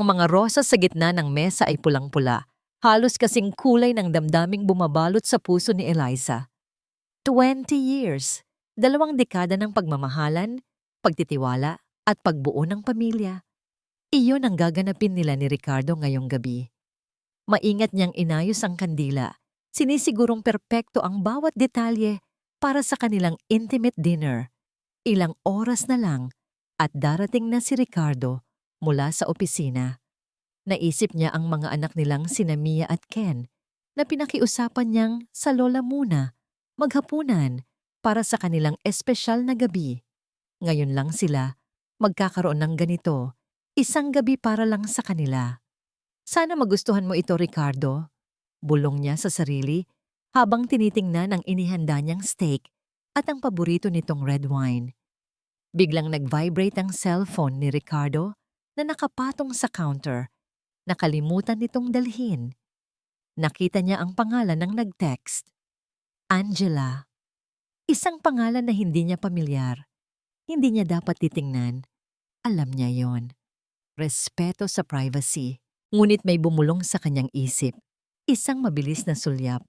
Ang mga rosas sa gitna ng mesa ay pulang-pula, halos kasing kulay ng damdaming bumabalot sa puso ni Eliza. 20 years, 2 dekada ng pagmamahalan, pagtitiwala, at pagbuo ng pamilya. Iyon ang gaganapin nila ni Ricardo ngayong gabi. Maingat niyang inayos ang kandila, sinisigurong perpekto ang bawat detalye para sa kanilang intimate dinner. Ilang oras na lang at darating na si Ricardo mula sa opisina. Naisip niya ang mga anak nilang sina Mia at Ken na pinakiusapan niyang sa lola muna, maghapunan para sa kanilang espesyal na gabi. Ngayon lang sila magkakaroon ng ganito, isang gabi para lang sa kanila. Sana magustuhan mo ito, Ricardo. Bulong niya sa sarili habang tinitingnan ang inihanda niyang steak at ang paborito nitong red wine. Biglang nag-vibrate ang cellphone ni Ricardo na nakapatong sa counter. Nakalimutan nitong dalhin. Nakita niya ang pangalan ng nag-text. Angela. Isang pangalan na hindi niya pamilyar. Hindi niya dapat titingnan. Alam niya yon. Respeto sa privacy. Ngunit may bumulong sa kanyang isip. Isang mabilis na sulyap.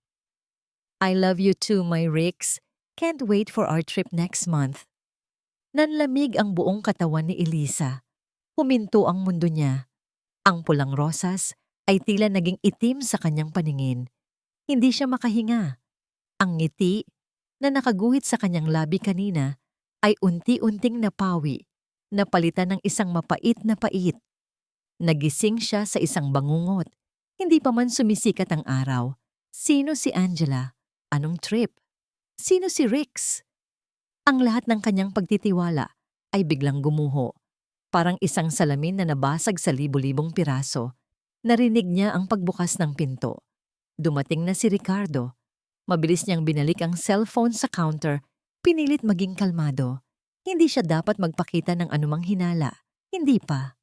I love you too, my Rix. Can't wait for our trip next month. Nanlamig ang buong katawan ni Eliza. Huminto ang mundo niya. Ang pulang rosas ay tila naging itim sa kanyang paningin. Hindi siya makahinga. Ang ngiti na nakaguhit sa kanyang labi kanina ay unti-unting napawi, napalitan ng isang mapait na pait. Nagising siya sa isang bangungot. Hindi pa man sumisikat ang araw. Sino si Angela? Anong trip? Sino si Rix? Ang lahat ng kanyang pagtitiwala ay biglang gumuho. Parang isang salamin na nabasag sa libu-libong piraso. Narinig niya ang pagbukas ng pinto. Dumating na si Ricardo. Mabilis niyang binalik ang cellphone sa counter. Pinilit maging kalmado. Hindi siya dapat magpakita ng anumang hinala. Hindi pa.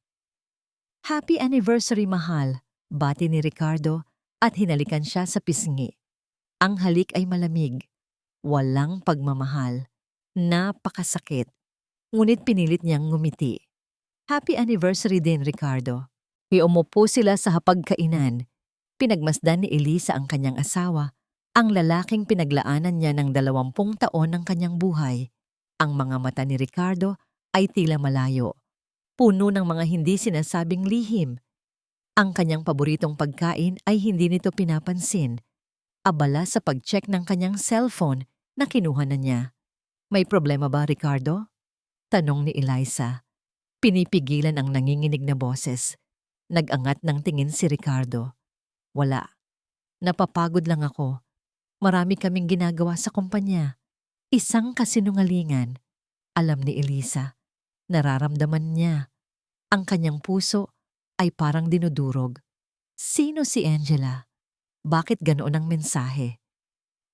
Happy anniversary, mahal, bati ni Ricardo at hinalikan siya sa pisngi. Ang halik ay malamig. Walang pagmamahal. Napakasakit. Ngunit pinilit niyang ngumiti. Happy anniversary din, Ricardo. Umupo sila sa hapagkainan. Pinagmasdan ni Eliza ang kanyang asawa, ang lalaking pinaglaanan niya ng 20 taon ng kanyang buhay. Ang mga mata ni Ricardo ay tila malayo. Puno ng mga hindi sinasabing lihim. Ang kanyang paboritong pagkain ay hindi nito pinapansin. Abala sa pag-check ng kanyang cellphone na kinuha na niya. May problema ba, Ricardo? Tanong ni Eliza. Pinipigilan ang nanginginig na boses. Nag-angat ng tingin si Ricardo. Wala. Napapagod lang ako. Marami kaming ginagawa sa kumpanya. Isang kasinungalingan. Alam ni Eliza. Nararamdaman niya. Ang kanyang puso ay parang dinudurog. Sino si Angela? Bakit ganoon ang mensahe?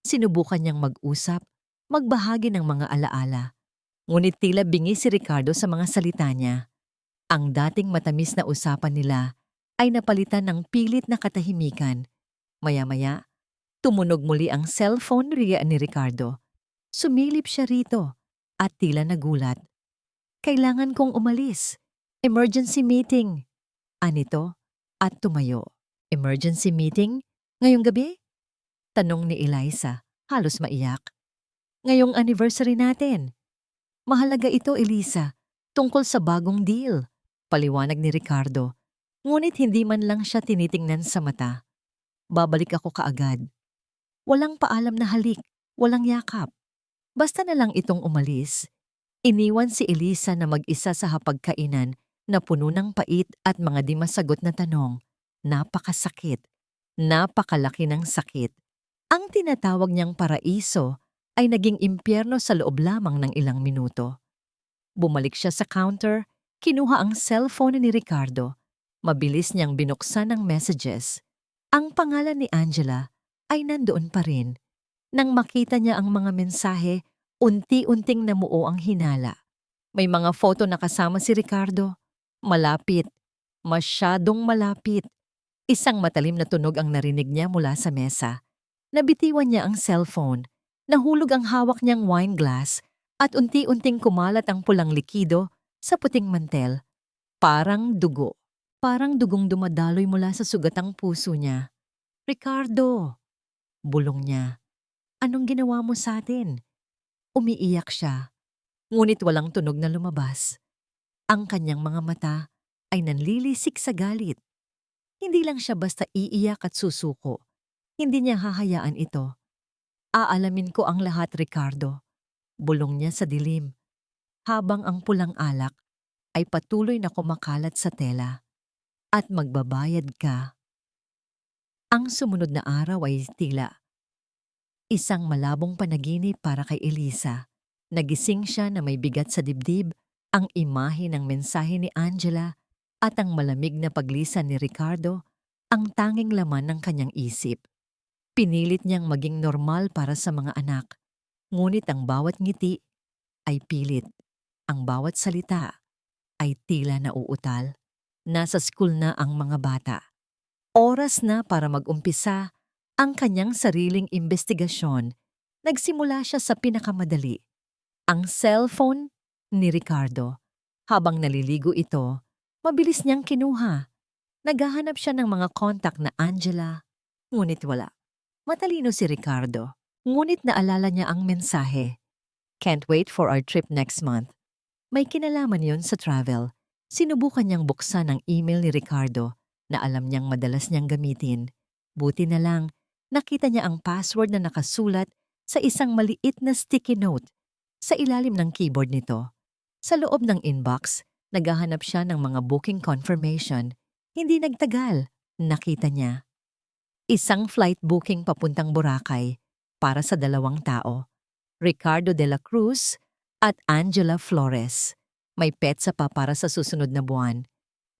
Sinubukan niyang mag-usap, magbahagi ng mga alaala. Ngunit tila bingi si Ricardo sa mga salita niya. Ang dating matamis na usapan nila ay napalitan ng pilit na katahimikan. Maya-maya, tumunog muli ang cellphone ni Ricardo. Sumilip siya rito at tila nagulat. Kailangan kong umalis. Emergency meeting. Anito at tumayo. Emergency meeting? Ngayong gabi? Tanong ni Eliza, halos maiyak. Ngayong anniversary natin. Mahalaga ito, Eliza, tungkol sa bagong deal. Paliwanag ni Ricardo. Ngunit hindi man lang siya tinitingnan sa mata. Babalik ako kaagad. Walang paalam na halik, walang yakap. Basta na lang itong umalis. Iniwan si Eliza na mag-isa sa hapagkainan na puno ng pait at mga di masagot na tanong. Napakasakit. Napakalaki ng sakit. Ang tinatawag niyang paraiso ay naging impyerno sa loob lamang ng ilang minuto. Bumalik siya sa counter, kinuha ang cellphone ni Ricardo. Mabilis niyang binuksan ang messages. Ang pangalan ni Angela ay nandoon pa rin. Nang makita niya ang mga mensahe, unti-unting namuo ang hinala. May mga photo na kasama si Ricardo. Malapit. Masyadong malapit. Isang matalim na tunog ang narinig niya mula sa mesa. Nabitiwan niya ang cellphone. Nahulog ang hawak niyang wine glass at unti-unting kumalat ang pulang likido sa puting mantel. Parang dugo. Parang dugong dumadaloy mula sa sugatang puso niya. Ricardo! Bulong niya. Anong ginawa mo sa atin? Umiiyak siya, ngunit walang tunog na lumabas. Ang kanyang mga mata ay nanlilisik sa galit. Hindi lang siya basta iiyak at susuko. Hindi niya hahayaan ito. Aalamin ko ang lahat, Ricardo. Bulong niya sa dilim, habang ang pulang alak ay patuloy na kumakalat sa tela. At magbabayad ka. Ang sumunod na araw ay tila isang malabong panaginip para kay Elisa. Nagising siya na may bigat sa dibdib, ang imahe ng mensahe ni Angela at ang malamig na paglisan ni Ricardo ang tanging laman ng kanyang isip. Pinilit niyang maging normal para sa mga anak, ngunit ang bawat ngiti ay pilit, ang bawat salita ay tila nauutal. Nasa school na ang mga bata. Oras na para mag-umpisa ang kanyang sariling investigasyon. Nagsimula siya sa pinakamadali, ang cellphone ni Ricardo. Habang naliligo ito, mabilis niyang kinuha. Naghahanap siya ng mga kontak na Angela, ngunit wala. Matalino si Ricardo, ngunit naalala niya ang mensahe. Can't wait for our trip next month. May kinalaman yon sa travel. Sinubukan niyang buksan ang email ni Ricardo na alam niyang madalas niyang gamitin. Buti na lang, nakita niya ang password na nakasulat sa isang maliit na sticky note sa ilalim ng keyboard nito. Sa loob ng inbox, naghahanap siya ng mga booking confirmation. Hindi nagtagal, nakita niya. Isang flight booking papuntang Boracay para sa 2 tao, Ricardo de la Cruz at Angela Flores. May petsa pa para sa susunod na buwan.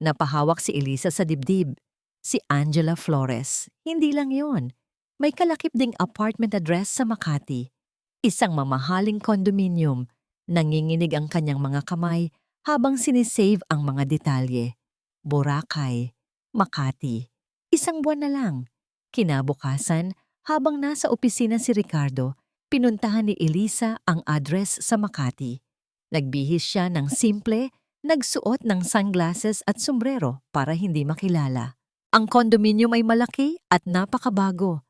Napahawak si Elisa sa dibdib. Si Angela Flores. Hindi lang yon. May kalakip ding apartment address sa Makati. Isang mamahaling condominium. Nanginginig ang kanyang mga kamay habang sinisave ang mga detalye. Boracay, Makati. Isang buwan na lang. Kinabukasan, habang nasa opisina si Ricardo, pinuntahan ni Elisa ang address sa Makati. Nagbihis siya ng simple, nagsuot ng sunglasses at sombrero para hindi makilala. Ang kondominium ay malaki at napakabago.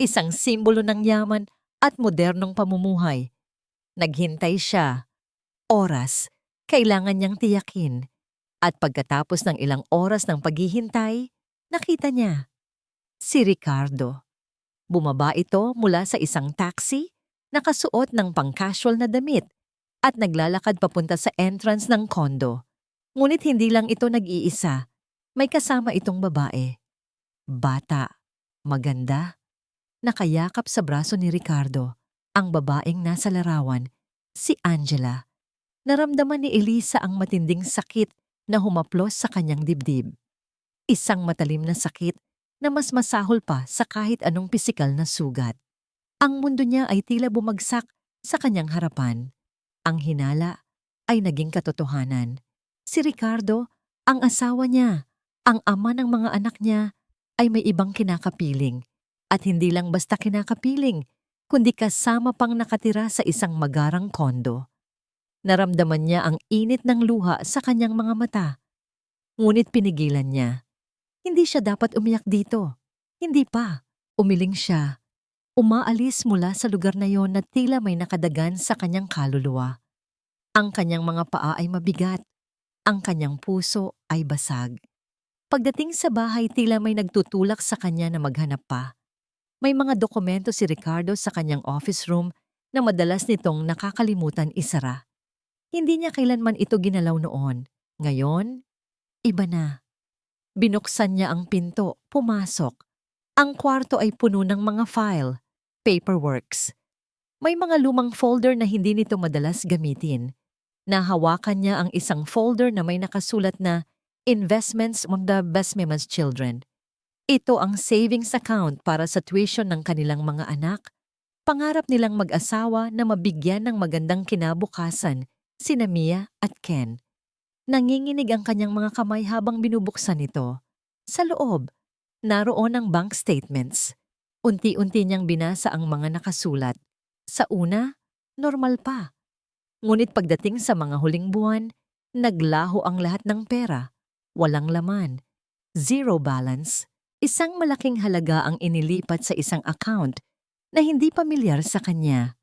Isang simbolo ng yaman at modernong pamumuhay. Naghintay siya. Oras, kailangan niyang tiyakin. At pagkatapos ng ilang oras ng paghihintay, nakita niya si Ricardo. Bumaba ito mula sa isang taxi, nakasuot ng pang-casual na damit at naglalakad papunta sa entrance ng kondo. Ngunit hindi lang ito nag-iisa. May kasama itong babae. Bata, maganda, nakayakap sa braso ni Ricardo. Ang babaeng nasa larawan, si Angela. Naramdaman ni Elisa ang matinding sakit na humaplos sa kanyang dibdib. Isang matalim na sakit na mas masahol pa sa kahit anong pisikal na sugat. Ang mundo niya ay tila bumagsak sa kanyang harapan. Ang hinala ay naging katotohanan. Si Ricardo, ang asawa niya, ang ama ng mga anak niya, ay may ibang kinakapiling. At hindi lang basta kinakapiling, kundi kasama pang nakatira sa isang magarang kondo. Naramdaman niya ang init ng luha sa kanyang mga mata. Ngunit pinigilan niya. Hindi siya dapat umiyak dito. Hindi pa. Umiling siya. Umaalis mula sa lugar na yon na tila may nakadagan sa kanyang kaluluwa. Ang kanyang mga paa ay mabigat. Ang kanyang puso ay basag. Pagdating sa bahay, tila may nagtutulak sa kanya na maghanap pa. May mga dokumento si Ricardo sa kanyang office room na madalas nitong nakakalimutan isara. Hindi niya kailanman ito ginalaw noon. Ngayon, iba na. Binuksan niya ang pinto, pumasok. Ang kwarto ay puno ng mga file, paperworks. May mga lumang folder na hindi nito madalas gamitin. Nahawakan niya ang isang folder na may nakasulat na Investments on the Besmemas Children. Ito ang savings account para sa tuition ng kanilang mga anak. Pangarap nilang mag-asawa na mabigyan ng magandang kinabukasan, sina Mia at Ken. Nanginginig ang kanyang mga kamay habang binubuksan ito. Sa loob, naroon ang bank statements. Unti-unti niyang binasa ang mga nakasulat. Sa una, normal pa. Ngunit pagdating sa mga huling buwan, naglaho ang lahat ng pera. Walang laman. Zero balance, isang malaking halaga ang inilipat sa isang account na hindi pamilyar sa kanya.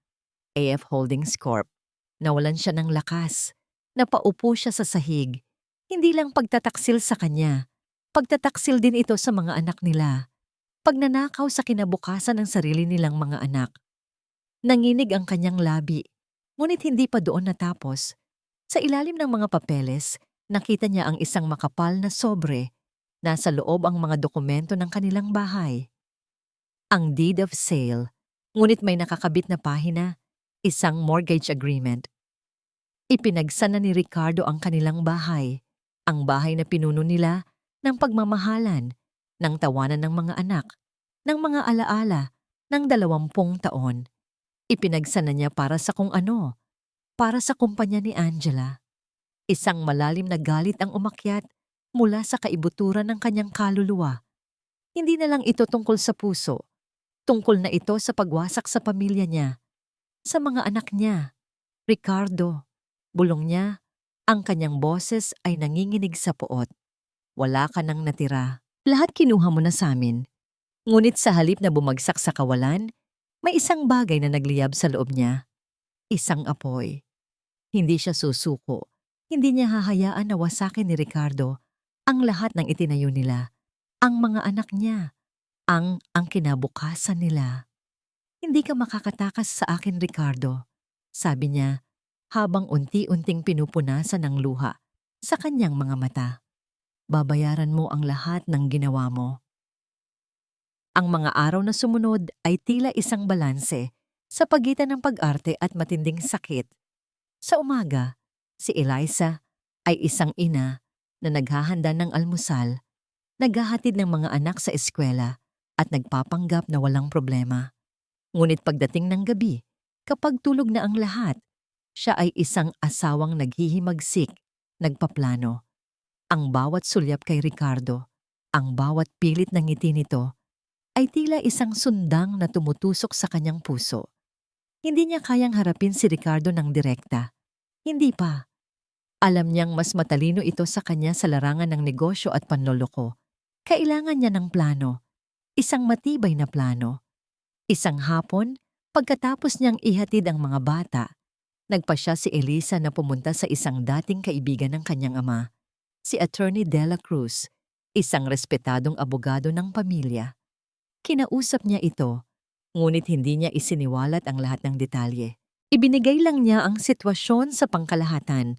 AF Holdings Corp. Nawalan siya ng lakas. Napaupo siya sa sahig. Hindi lang pagtataksil sa kanya. Pagtataksil din ito sa mga anak nila. Pagnanakaw sa kinabukasan ng sarili nilang mga anak. Nanginig ang kanyang labi. Ngunit hindi pa doon natapos. Sa ilalim ng mga papeles, nakita niya ang isang makapal na sobre. Nasa loob ang mga dokumento ng kanilang bahay. Ang deed of sale, ngunit may nakakabit na pahina, isang mortgage agreement. Ipinagsan na ni Ricardo ang kanilang bahay, ang bahay na pinuno nila ng pagmamahalan, ng tawanan ng mga anak, ng mga alaala, ng 20 taon. Ipinagsan na niya para sa kung ano, para sa kumpanya ni Angela. Isang malalim na galit ang umakyat mula sa kaibuturan ng kanyang kaluluwa. Hindi na lang ito tungkol sa puso. Tungkol na ito sa pagwasak sa pamilya niya, sa mga anak niya. Ricardo, bulong niya, ang kanyang boses ay nanginginig sa puot. Wala ka nang natira. Lahat kinuha mo na sa amin. Ngunit sa halip na bumagsak sa kawalan, may isang bagay na nagliyab sa loob niya. Isang apoy. Hindi siya susuko. Hindi niya hahayaan na wasakin ni Ricardo ang lahat ng itinayo nila, ang mga anak niya, ang kinabukasan nila. Hindi ka makakatakas sa akin, Ricardo, sabi niya habang unti-unting pinupunasan ng luha sa kanyang mga mata. Babayaran mo ang lahat ng ginawa mo. Ang mga araw na sumunod ay tila isang balanse sa pagitan ng pag-arte at matinding sakit. Sa umaga, si Eliza ay isang ina na naghahanda ng almusal, naghahatid ng mga anak sa eskwela at nagpapanggap na walang problema. Ngunit pagdating ng gabi, kapag tulog na ang lahat, siya ay isang asawang naghihimagsik, nagpaplano. Ang bawat sulyap kay Ricardo, ang bawat pilit ng ngiti nito, ay tila isang sundang na tumutusok sa kanyang puso. Hindi niya kayang harapin si Ricardo ng direkta. Hindi pa. Alam niyang mas matalino ito sa kanya sa larangan ng negosyo at panloloko. Kailangan niya ng plano. Isang matibay na plano. Isang hapon, pagkatapos niyang ihatid ang mga bata, nagpasya si Eliza na pumunta sa isang dating kaibigan ng kanyang ama, si Attorney Dela Cruz, isang respetadong abogado ng pamilya. Kinausap niya ito, ngunit hindi niya isiniwalat ang lahat ng detalye. Ibinigay lang niya ang sitwasyon sa pangkalahatan,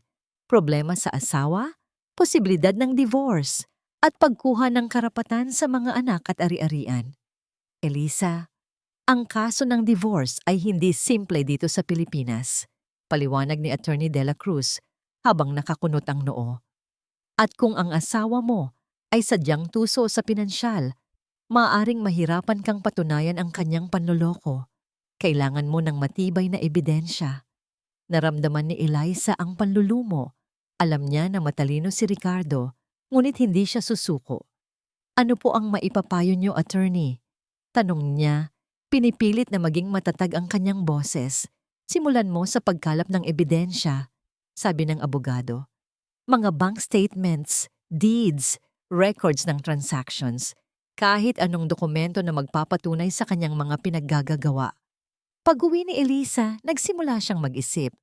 problema sa asawa, posibilidad ng divorce, at pagkuha ng karapatan sa mga anak at ari-arian. Eliza, ang kaso ng divorce ay hindi simple dito sa Pilipinas, paliwanag ni Attorney Dela Cruz habang nakakunot ang noo. At kung ang asawa mo ay sadyang tuso sa pinansyal, maaaring mahirapan kang patunayan ang kanyang panloloko. Kailangan mo ng matibay na ebidensya. Naramdaman ni Eliza ang panlulumo. Alam niya na matalino si Ricardo, ngunit hindi siya susuko. Ano po ang maipapayo niyo, attorney? Tanong niya, pinipilit na maging matatag ang kanyang boses. Simulan mo sa pagkalap ng ebidensya, sabi ng abogado. Mga bank statements, deeds, records ng transactions, kahit anong dokumento na magpapatunay sa kanyang mga pinaggagawa. Pag-uwi ni Eliza, nagsimula siyang mag-isip.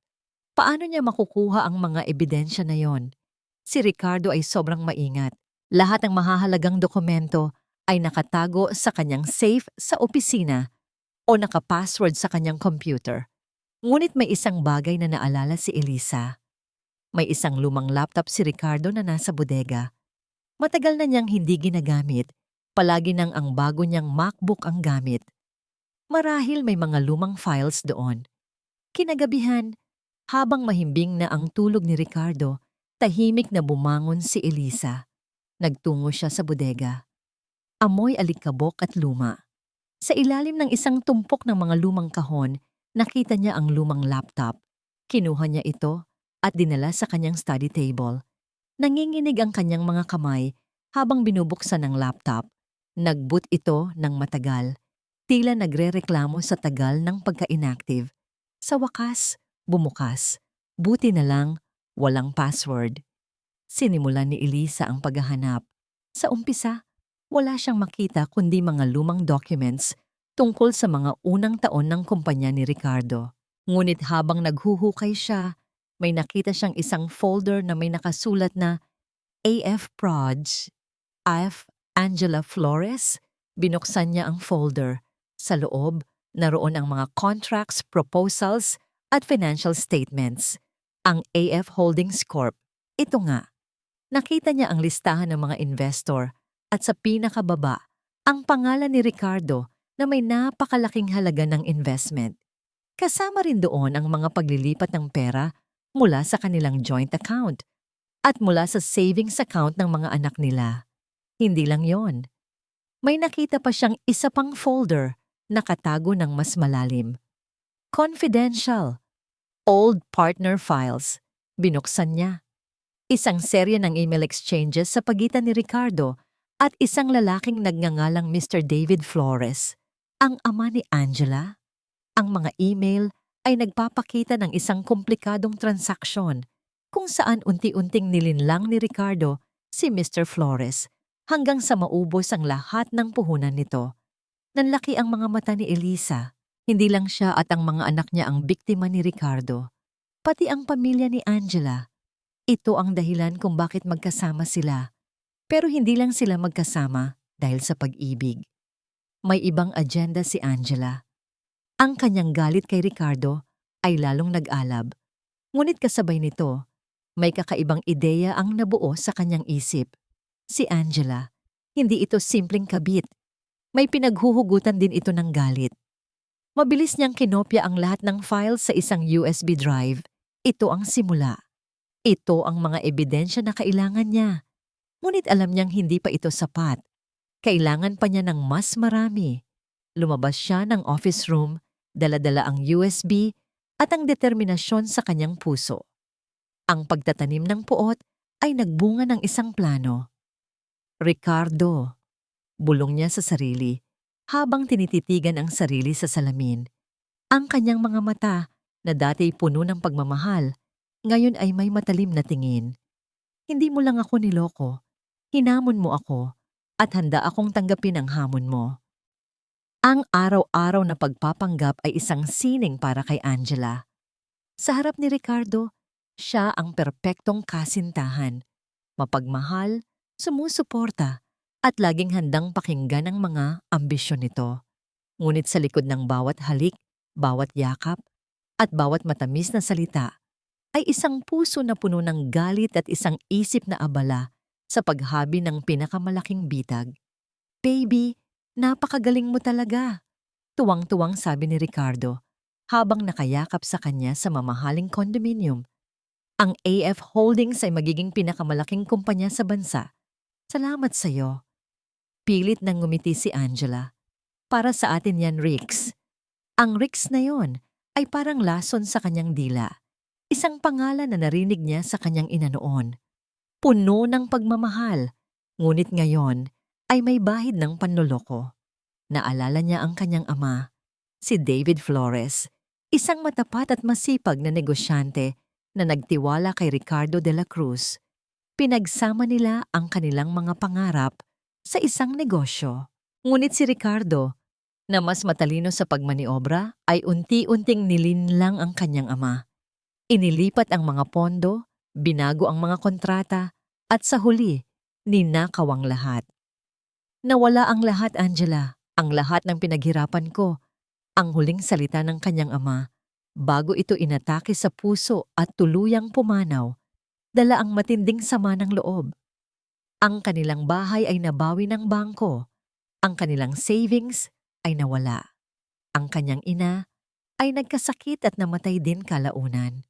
Paano niya makukuha ang mga ebidensya na yon? Si Ricardo ay sobrang maingat. Lahat ng mahahalagang dokumento ay nakatago sa kanyang safe sa opisina o nakapassword sa kanyang computer. Ngunit may isang bagay na naalala si Eliza. May isang lumang laptop si Ricardo na nasa bodega. Matagal na niyang hindi ginagamit. Palagi nang ang bago niyang MacBook ang gamit. Marahil may mga lumang files doon. Kinagabihan, habang mahimbing na ang tulog ni Ricardo, tahimik na bumangon si Eliza. Nagtungo siya sa bodega. Amoy alikabok at luma. Sa ilalim ng isang tumpok ng mga lumang kahon, nakita niya ang lumang laptop. Kinuha niya ito at dinala sa kanyang study table. Nanginginig ang kanyang mga kamay habang binubuksan ang laptop. Nag-boot ito ng matagal. Tila nagrereklamo sa tagal ng pagka-inactive. Sa wakas, bumukas. Buti na lang, walang password. Sinimulan ni Eliza ang paghahanap. Sa umpisa, wala siyang makita kundi mga lumang documents tungkol sa mga unang taon ng kumpanya ni Ricardo. Ngunit habang naghuhukay siya, may nakita siyang isang folder na may nakasulat na AF Proj, AF Angela Flores. Binuksan niya ang folder. Sa loob, naroon ang mga contracts, proposals, at financial statements. Ang AF Holdings Corp. Ito nga. Nakita niya ang listahan ng mga investor at sa pinakababa, ang pangalan ni Ricardo na may napakalaking halaga ng investment. Kasama rin doon ang mga paglilipat ng pera mula sa kanilang joint account at mula sa savings account ng mga anak nila. Hindi lang yon. May nakita pa siyang isa pang folder na katago ng mas malalim. Confidential. Old partner files. Binuksan niya. Isang serye ng email exchanges sa pagitan ni Ricardo at isang lalaking nagngangalang Mr. David Flores, ang ama ni Angela. Ang mga email ay nagpapakita ng isang komplikadong transaksyon kung saan unti-unting nilinlang ni Ricardo si Mr. Flores hanggang sa maubos ang lahat ng puhunan nito. Nanlaki ang mga mata ni Elisa. Hindi lang siya at ang mga anak niya ang biktima ni Ricardo, pati ang pamilya ni Angela. Ito ang dahilan kung bakit magkasama sila. Pero hindi lang sila magkasama dahil sa pag-ibig. May ibang agenda si Angela. Ang kanyang galit kay Ricardo ay lalong nag-alab. Ngunit kasabay nito, may kakaibang ideya ang nabuo sa kanyang isip. Si Angela, hindi ito simpleng kabit. May pinaghuhugutan din ito ng galit. Mabilis niyang kinopya ang lahat ng files sa isang USB drive. Ito ang simula. Ito ang mga ebidensya na kailangan niya. Ngunit alam niyang hindi pa ito sapat. Kailangan pa niya ng mas marami. Lumabas siya ng office room, dala-dala ang USB at ang determinasyon sa kanyang puso. Ang pagtatanim ng puot ay nagbunga ng isang plano. Ricardo, bulong niya sa sarili habang tinititigan ang sarili sa salamin. Ang kanyang mga mata na dati puno ng pagmamahal, ngayon ay may matalim na tingin. Hindi mo lang ako niloko, hinamon mo ako at handa akong tanggapin ang hamon mo. Ang araw-araw na pagpapanggap ay isang sining para kay Angela. Sa harap ni Ricardo, siya ang perpektong kasintahan. Mapagmahal, sumusuporta, at laging handang pakinggan ang mga ambisyon nito. Ngunit sa likod ng bawat halik, bawat yakap, at bawat matamis na salita, ay isang puso na puno ng galit at isang isip na abala sa paghabi ng pinakamalaking bitag. Baby, napakagaling mo talaga. Tuwang-tuwang sabi ni Ricardo habang nakayakap sa kanya sa mamahaling condominium. Ang AF Holdings ay magiging pinakamalaking kumpanya sa bansa. Salamat sa iyo. Pilit nang ngumiti si Angela. Para sa atin yan, Rix. Ang Rix na yon ay parang lason sa kanyang dila. Isang pangalan na narinig niya sa kanyang ina noon. Puno ng pagmamahal, ngunit ngayon ay may bahid ng panloloko. Naalala niya ang kanyang ama, si David Flores, isang matapat at masipag na negosyante na nagtiwala kay Ricardo de la Cruz. Pinagsama nila ang kanilang mga pangarap sa isang negosyo. Ngunit si Ricardo, na mas matalino sa pagmaniobra, ay unti-unting nilinlang ang kanyang ama. Inilipat ang mga pondo, binago ang mga kontrata, at sa huli, ninakaw ang lahat. Nawala ang lahat, Angela, ang lahat ng pinaghirapan ko, ang huling salita ng kanyang ama, bago ito inatake sa puso at tuluyang pumanaw, dala ang matinding sama ng loob. Ang kanilang bahay ay nabawi ng bangko, ang kanilang savings ay nawala. Ang kanyang ina ay nagkasakit at namatay din kalaunan.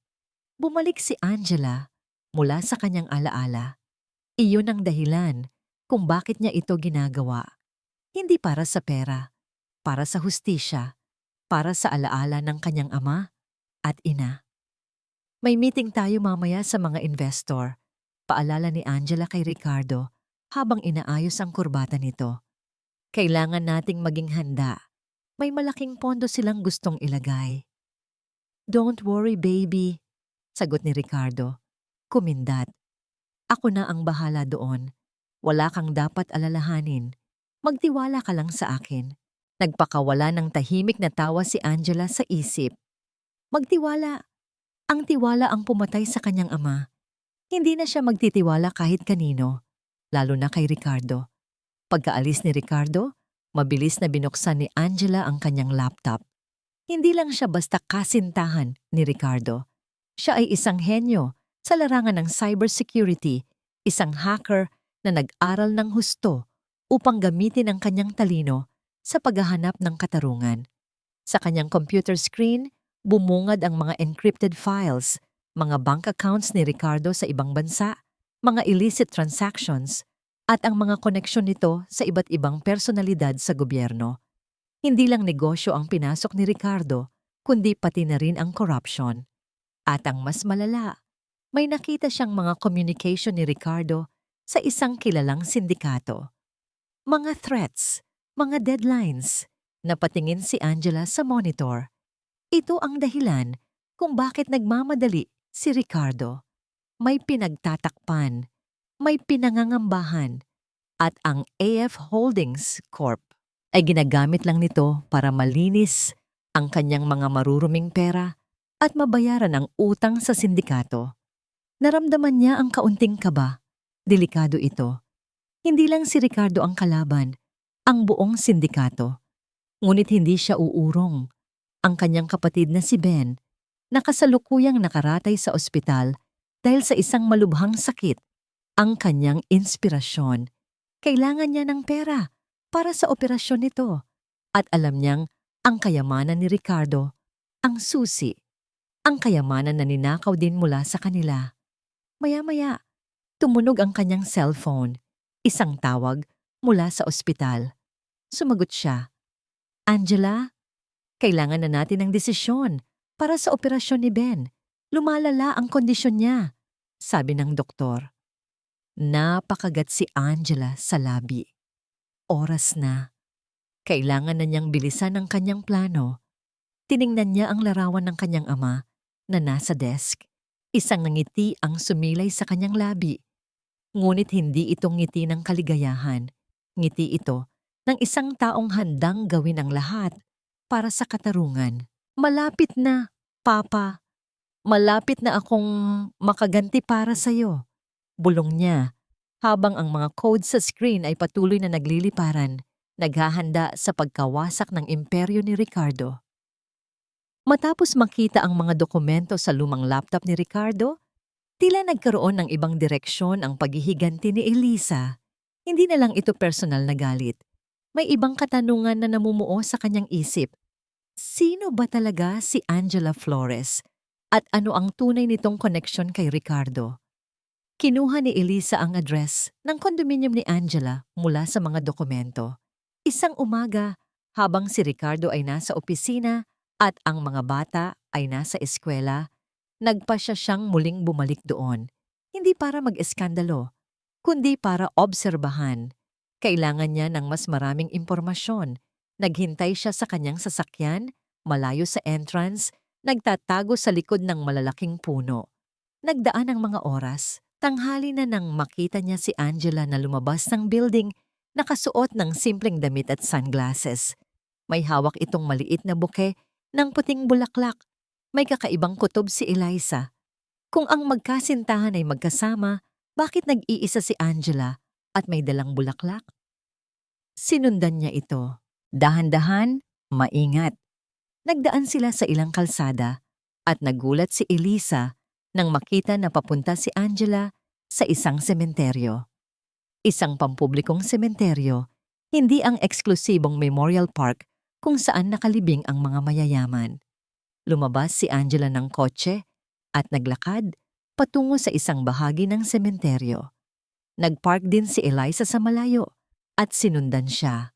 Bumalik si Angela mula sa kanyang alaala. Iyon ang dahilan kung bakit niya ito ginagawa. Hindi para sa pera, para sa hustisya, para sa alaala ng kanyang ama at ina. May meeting tayo mamaya sa mga investor, paalala ni Angela kay Ricardo habang inaayos ang kurbata nito. Kailangan nating maging handa. May malaking pondo silang gustong ilagay. Don't worry, baby, sagot ni Ricardo. Kumindat. Ako na ang bahala doon. Wala kang dapat alalahanin. Magtiwala ka lang sa akin. Nagpakawala ng tahimik na tawa si Angela sa isip. Magtiwala. Ang tiwala ang pumatay sa kanyang ama. Hindi na siya magtitiwala kahit kanino, lalo na kay Ricardo. Pagkaalis ni Ricardo, mabilis na binuksan ni Angela ang kanyang laptop. Hindi lang siya basta kasintahan ni Ricardo. Siya ay isang henyo sa larangan ng cybersecurity, isang hacker na nag-aral ng husto upang gamitin ang kanyang talino sa paghahanap ng katarungan. Sa kanyang computer screen, bumungad ang mga encrypted files, mga bank accounts ni Ricardo sa ibang bansa, mga illicit transactions, at ang mga koneksyon nito sa iba't ibang personalidad sa gobyerno. Hindi lang negosyo ang pinasok ni Ricardo, kundi pati na rin ang corruption. At ang mas malala, may nakita siyang mga communication ni Ricardo sa isang kilalang sindikato. Mga threats, mga deadlines, napatingin si Angela sa monitor. Ito ang dahilan kung bakit nagmamadali si Ricardo. May pinagtatakpan, may pinangangambahan, at ang AF Holdings Corp ay ginagamit lang nito para malinis ang kanyang mga maruruming pera at mabayaran ang utang sa sindikato. Naramdaman niya ang kaunting kaba. Delikado ito. Hindi lang si Ricardo ang kalaban, ang buong sindikato. Ngunit hindi siya uurong. Ang kanyang kapatid na si Ben, nakasalukuyang nakaratay sa ospital dahil sa isang malubhang sakit, ang kanyang inspirasyon. Kailangan niya ng pera para sa operasyon nito at alam niyang ang kayamanan ni Ricardo, ang susi, ang kayamanan na ninakaw din mula sa kanila. Maya-maya, tumunog ang kanyang cellphone, isang tawag mula sa ospital. Sumagot siya, "Angela, kailangan na natin ng desisyon para sa operasyon ni Ben. Lumalala ang kondisyon niya," sabi ng doktor. Napakagat si Angela sa labi. Oras na. Kailangan na niyang bilisan ang kanyang plano. Tiningnan niya ang larawan ng kanyang ama na nasa desk. Isang ngiti ang sumilay sa kanyang labi. Ngunit hindi ito ngiti ng kaligayahan. Ngiti ito ng isang taong handang gawin ang lahat para sa katarungan. "Malapit na, Papa. Malapit na akong makaganti para sa'yo," bulong niya, habang ang mga code sa screen ay patuloy na nagliliparan, naghahanda sa pagkawasak ng imperyo ni Ricardo. Matapos makita ang mga dokumento sa lumang laptop ni Ricardo, tila nagkaroon ng ibang direksyon ang paghihiganti ni Elisa. Hindi na lang ito personal na galit. May ibang katanungan na namumuo sa kanyang isip. Sino ba talaga si Angela Flores? At ano ang tunay nitong koneksyon kay Ricardo? Kinuha ni Elisa ang address ng kondominium ni Angela mula sa mga dokumento. Isang umaga, habang si Ricardo ay nasa opisina at ang mga bata ay nasa eskwela, nagpasya siyang muling bumalik doon. Hindi para mag-eskandalo, kundi para obserbahan. Kailangan niya ng mas maraming impormasyon. Naghintay siya sa kanyang sasakyan, malayo sa entrance, nagtatago sa likod ng malalaking puno. Nagdaan ang mga oras, tanghali na nang makita niya si Angela na lumabas ng building, nakasuot ng simpleng damit at sunglasses. May hawak itong maliit na buke ng puting bulaklak. May kakaibang kutob si Eliza. Kung ang magkasintahan ay magkasama, bakit nag-iisa si Angela at may dalang bulaklak? Sinundan niya ito. Dahan-dahan, maingat. Nagdaan sila sa ilang kalsada at nagulat si Elisa nang makita na papunta si Angela sa isang sementeryo. Isang pampublikong sementeryo, hindi ang eksklusibong memorial park kung saan nakalibing ang mga mayayaman. Lumabas si Angela ng kotse at naglakad patungo sa isang bahagi ng sementeryo. Nagpark din si Eliza sa malayo at sinundan siya.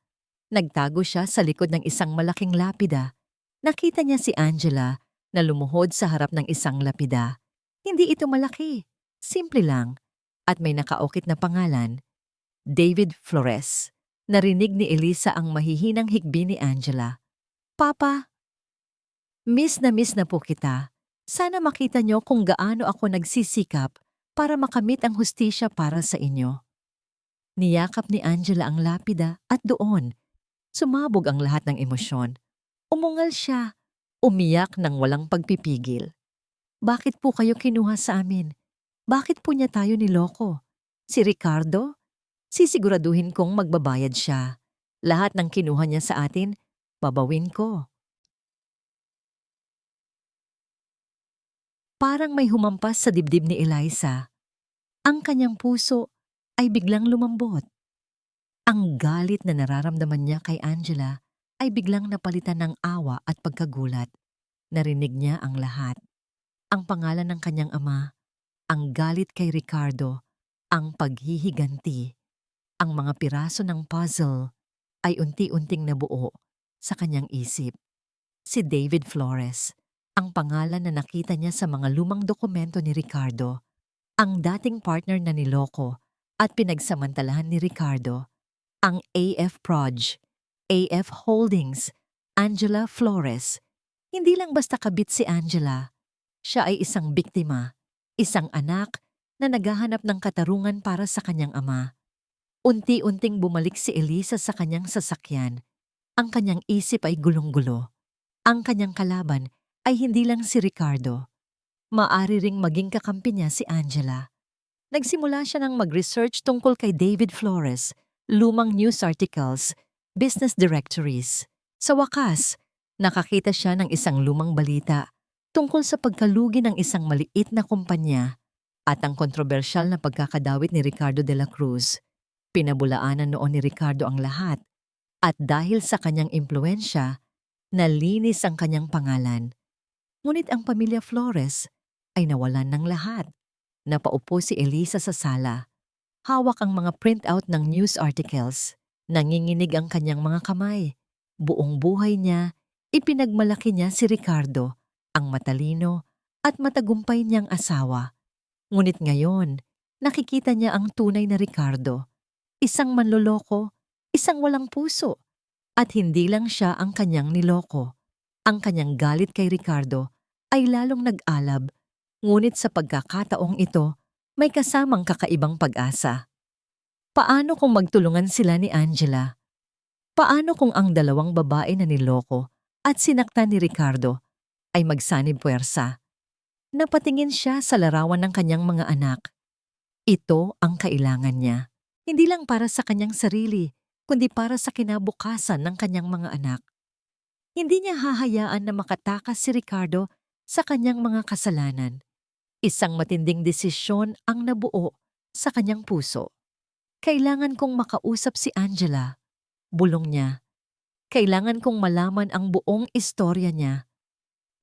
Nagtago siya sa likod ng isang malaking lapida. Nakita niya si Angela na lumuhod sa harap ng isang lapida. Hindi ito malaki, simple lang, at may nakaukit na pangalan, David Flores. Narinig ni Elisa ang mahihinang hikbi ni Angela. "Papa, miss na po kita. Sana makita niyo kung gaano ako nagsisikap para makamit ang hustisya para sa inyo." Niyakap ni Angela ang lapida at doon, sumabog ang lahat ng emosyon. Umungal siya, umiyak ng walang pagpipigil. Bakit po kayo kinuha sa amin? Bakit po niya tayo niloko? Si Ricardo? Sisiguraduhin kong magbabayad siya. Lahat ng kinuha niya sa atin, babawin ko. Parang may humampas sa dibdib ni Eliza. Ang kanyang puso ay biglang lumambot. Ang galit na nararamdaman niya kay Angela ay biglang napalitan ng awa at pagkagulat. Narinig niya ang lahat. Ang pangalan ng kanyang ama, ang galit kay Ricardo, ang paghihiganti. Ang mga piraso ng puzzle ay unti-unting nabuo sa kanyang isip. Si David Flores, ang pangalan na nakita niya sa mga lumang dokumento ni Ricardo, ang dating partner na niloko at pinagsamantalahan ni Ricardo, ang AF Proj, AF Holdings, Angela Flores. Hindi lang basta kabit si Angela. Siya ay isang biktima, isang anak na naghahanap ng katarungan para sa kanyang ama. Unti-unting bumalik si Eliza sa kanyang sasakyan. Ang kanyang isip ay gulong-gulo. Ang kanyang kalaban ay hindi lang si Ricardo. Maari ring maging kakampi niya si Angela. Nagsimula siya ng mag-research tungkol kay David Flores, lumang news articles, business directories. Sa wakas, nakakita siya ng isang lumang balita tungkol sa pagkalugi ng isang maliit na kumpanya at ang kontrobersyal na pagkakadawit ni Ricardo de la Cruz. Pinabulaanan noon ni Ricardo ang lahat at dahil sa kanyang impluensya, nalinis ang kanyang pangalan. Ngunit ang pamilya Flores ay nawalan ng lahat. Napaupo si Eliza sa sala. Hawak ang mga printout ng news articles. Nanginginig ang kanyang mga kamay. Buong buhay niya, ipinagmalaki niya si Ricardo, ang matalino at matagumpay niyang asawa. Ngunit ngayon, nakikita niya ang tunay na Ricardo. Isang manloloko, isang walang puso. At hindi lang siya ang kanyang niloko. Ang kanyang galit kay Ricardo ay lalong nag-alab, ngunit sa pagkakataong ito, may kasamang kakaibang pag-asa. Paano kung magtulungan sila ni Angela? Paano kung ang dalawang babae na niloko at sinaktan ni Ricardo ay magsanib puwersa? Napatingin siya sa larawan ng kanyang mga anak. Ito ang kailangan niya. Hindi lang para sa kanyang sarili, kundi para sa kinabukasan ng kanyang mga anak. Hindi niya hahayaan na makatakas si Ricardo sa kanyang mga kasalanan. Isang matinding desisyon ang nabuo sa kanyang puso. Kailangan kong makausap si Angela, bulong niya. Kailangan kong malaman ang buong istorya niya.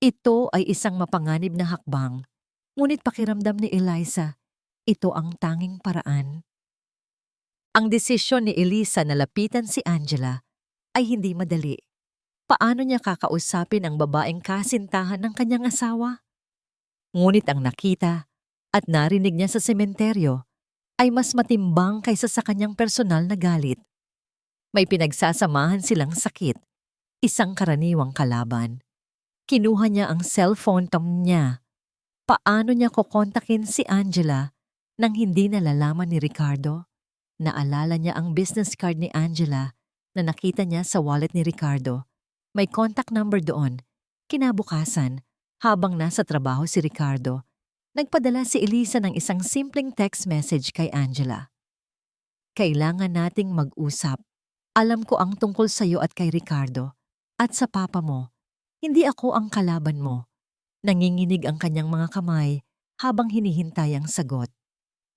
Ito ay isang mapanganib na hakbang, ngunit pakiramdam ni Eliza, ito ang tanging paraan. Ang desisyon ni Eliza na lapitan si Angela ay hindi madali. Paano niya kakausapin ang babaeng kasintahan ng kanyang asawa? Ngunit ang nakita at narinig niya sa sementeryo ay mas matimbang kaysa sa kanyang personal na galit. May pinagsasamahan silang sakit, isang karaniwang kalaban. Kinuha niya ang cellphone niya. Paano niya kukontakin si Angela nang hindi nalalaman ni Ricardo? Naalala niya ang business card ni Angela na nakita niya sa wallet ni Ricardo. May contact number doon. Kinabukasan, habang nasa trabaho si Ricardo, nagpadala si Eliza ng isang simpleng text message kay Angela. Kailangan nating mag-usap. Alam ko ang tungkol sa iyo at kay Ricardo. At sa papa mo, hindi ako ang kalaban mo. Nanginginig ang kanyang mga kamay habang hinihintay ang sagot.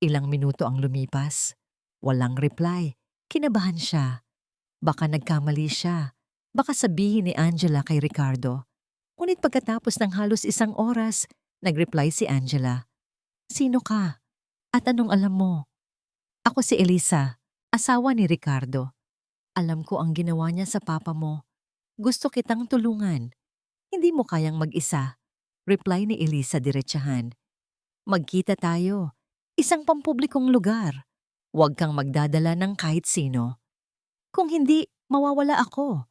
Ilang minuto ang lumipas. Walang reply. Kinabahan siya. Baka nagkamali siya. Baka sabihin ni Angela kay Ricardo. Ngunit pagkatapos ng halos 1 oras, nag-reply si Angela. Sino ka? At anong alam mo? Ako si Eliza, asawa ni Ricardo. Alam ko ang ginawa niya sa papa mo. Gusto kitang tulungan. Hindi mo kayang mag-isa. Reply ni Eliza diretsahan. Magkita tayo. Isang pampublikong lugar. Huwag kang magdadala ng kahit sino. Kung hindi, mawawala ako.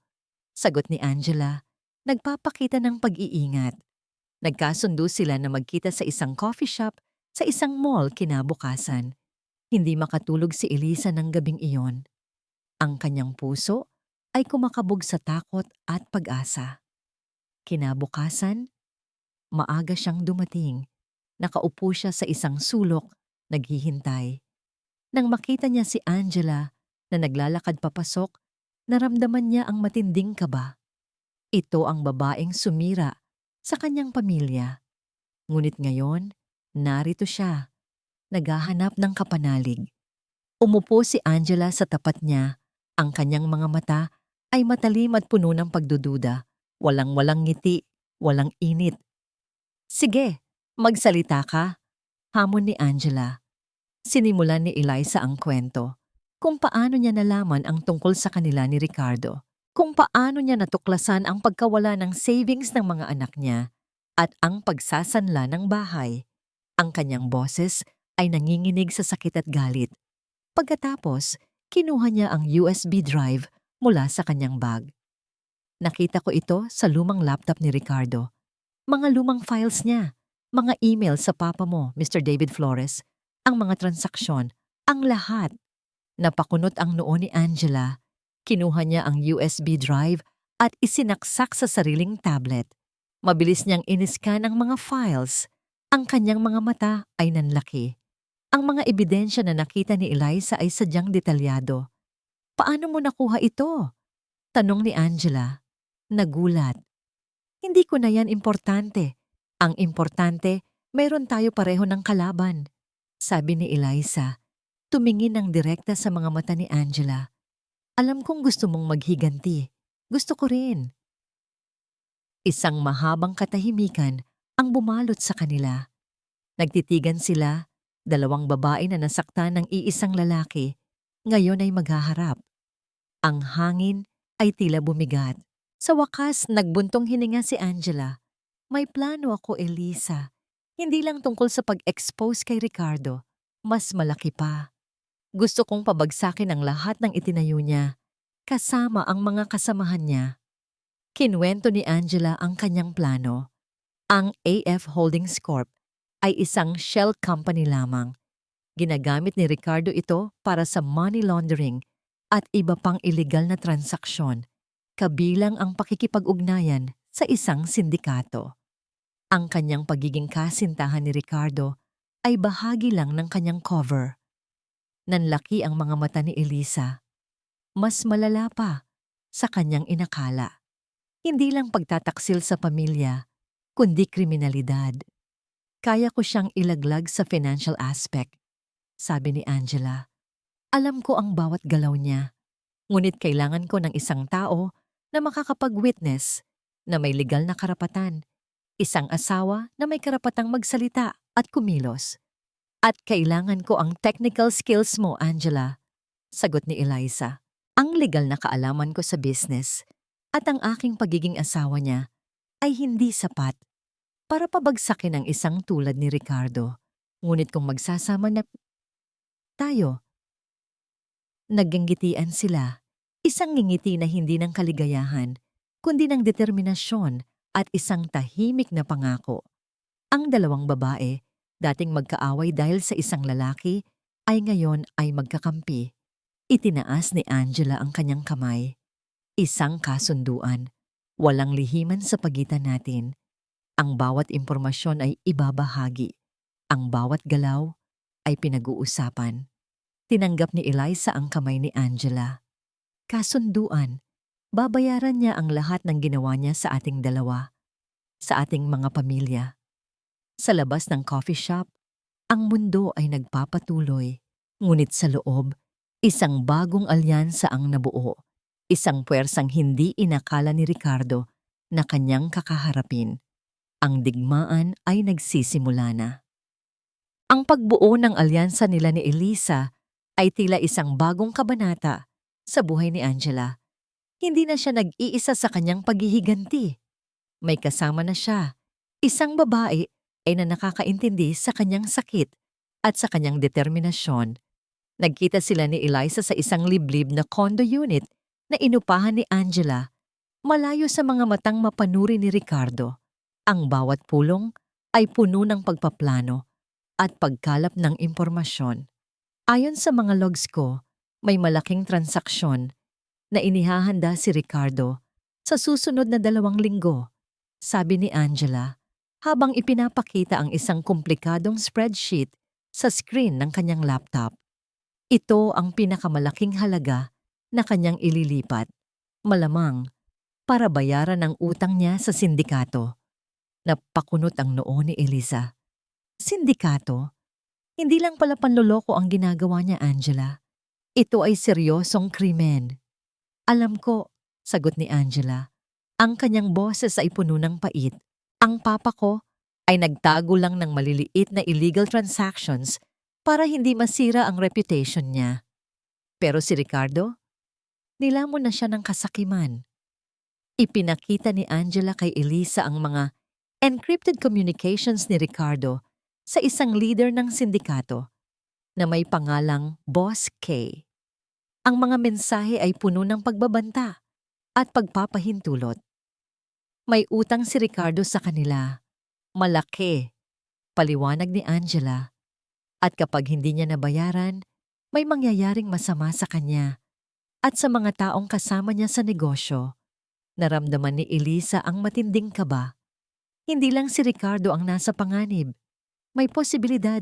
Sagot ni Angela, nagpapakita ng pag-iingat. Nagkasundo sila na magkita sa isang coffee shop sa isang mall kinabukasan. Hindi makatulog si Elisa ng gabing iyon. Ang kanyang puso ay kumakabog sa takot at pag-asa. Kinabukasan, maaga siyang dumating. Nakaupo siya sa isang sulok, naghihintay. Nang makita niya si Angela na naglalakad papasok, naramdaman niya ang matinding kaba. Ito ang babaeng sumira sa kanyang pamilya. Ngunit ngayon, narito siya, naghahanap ng kapanalig. Umupo si Angela sa tapat niya. Ang kanyang mga mata ay matalim at puno ng pagdududa. Walang-walang ngiti, walang init. Sige, magsalita ka, hamon ni Angela. Sinimulan ni Eliza ang kwento kung paano niya nalaman ang tungkol sa kanila ni Ricardo, kung paano niya natuklasan ang pagkawala ng savings ng mga anak niya at ang pagsasanla ng bahay. Ang kanyang boses ay nanginginig sa sakit at galit. Pagkatapos, kinuha niya ang USB drive mula sa kanyang bag. Nakita ko ito sa lumang laptop ni Ricardo. Mga lumang files niya, mga email sa papa mo, Mr. David Flores, ang mga transaksyon, ang lahat. Napakunot ang noo ni Angela. Kinuha niya ang USB drive at isinaksak sa sariling tablet. Mabilis niyang iniskan ang mga files. Ang kanyang mga mata ay nanlaki. Ang mga ebidensya na nakita ni Eliza ay sadyang detalyado. Paano mo nakuha ito? Tanong ni Angela. Nagulat. Hindi ko na yan importante. Ang importante, mayroon tayo pareho ng kalaban. Sabi ni Eliza, tumingin ng direkta sa mga mata ni Angela. Alam kong gusto mong maghiganti. Gusto ko rin. Isang mahabang katahimikan ang bumalot sa kanila. Nagtitigan sila, dalawang babae na nasaktan ng iisang lalaki, ngayon ay maghaharap. Ang hangin ay tila bumigat. Sa wakas, nagbuntong hininga si Angela. May plano ako, Elisa. Hindi lang tungkol sa pag-expose kay Ricardo. Mas malaki pa. Gusto kong pabagsakin ang lahat ng itinayo niya, kasama ang mga kasamahan niya. Kinwento ni Angela ang kanyang plano. Ang AF Holdings Corp ay isang shell company lamang. Ginagamit ni Ricardo ito para sa money laundering at iba pang illegal na transaksyon, kabilang ang pakikipag-ugnayan sa isang sindikato. Ang kanyang pagiging kasintahan ni Ricardo ay bahagi lang ng kanyang cover. Nanlaki ang mga mata ni Elisa. Mas malala pa sa kanyang inakala. Hindi lang pagtataksil sa pamilya, kundi kriminalidad. Kaya ko siyang ilaglag sa financial aspect, sabi ni Angela. Alam ko ang bawat galaw niya, ngunit kailangan ko ng isang tao na makakapag-witness, na may legal na karapatan, isang asawa na may karapatang magsalita at kumilos. At kailangan ko ang technical skills mo, Angela, sagot ni Eliza. Ang legal na kaalaman ko sa business at ang aking pagiging asawa niya ay hindi sapat para pabagsakin ang isang tulad ni Ricardo. Ngunit kung magsasama na tayo, naggingitian sila. Isang ngingiti na hindi ng kaligayahan, kundi ng determinasyon at isang tahimik na pangako. Ang dalawang babae, dating magkaaway dahil sa isang lalaki, ay ngayon ay magkakampi. Itinaas ni Angela ang kanyang kamay. Isang kasunduan, walang lihiman sa pagitan natin. Ang bawat impormasyon ay ibabahagi. Ang bawat galaw ay pinag-uusapan. Tinanggap ni Eliza ang kamay ni Angela. Kasunduan, babayaran niya ang lahat ng ginawa niya sa ating dalawa, sa ating mga pamilya. Sa labas ng coffee shop, ang mundo ay nagpapatuloy. Ngunit sa loob, isang bagong alyansa ang nabuo. Isang puwersang hindi inakala ni Ricardo na kanyang kakaharapin. Ang digmaan ay nagsisimula na. Ang pagbuo ng alyansa nila ni Elisa ay tila isang bagong kabanata sa buhay ni Angela. Hindi na siya nag-iisa sa kanyang paghihiganti. May kasama na siya, isang babae ay na nakakaintindi sa kanyang sakit at sa kanyang determinasyon. Nagkita sila ni Eliza sa isang liblib na condo unit na inupahan ni Angela, malayo sa mga matang mapanuri ni Ricardo. Ang bawat pulong ay puno ng pagpaplano at pagkalap ng impormasyon. Ayon sa mga logs ko, may malaking transaksyon na inihahanda si Ricardo sa susunod na 2 linggo, sabi ni Angela habang ipinapakita ang isang komplikadong spreadsheet sa screen ng kanyang laptop. Ito ang pinakamalaking halaga na kanyang ililipat, malamang para bayaran ang utang niya sa sindikato. Napakunot ang noo ni Eliza. Sindikato? Hindi lang pala panloloko ang ginagawa niya, Angela. Ito ay seryosong krimen. Alam ko, sagot ni Angela. Ang kanyang boses ay puno ng pait. Ang papa ko ay nagtago lang ng maliliit na illegal transactions para hindi masira ang reputation niya. Pero si Ricardo, nilamon na siya ng kasakiman. Ipinakita ni Angela kay Eliza ang mga encrypted communications ni Ricardo sa isang leader ng sindikato na may pangalang Boss K. Ang mga mensahe ay puno ng pagbabanta at pagpapahintulot. May utang si Ricardo sa kanila. Malaki, paliwanag ni Angela. At kapag hindi niya nabayaran, may mangyayaring masama sa kanya at sa mga taong kasama niya sa negosyo. Naramdaman ni Eliza ang matinding kaba. Hindi lang si Ricardo ang nasa panganib. May posibilidad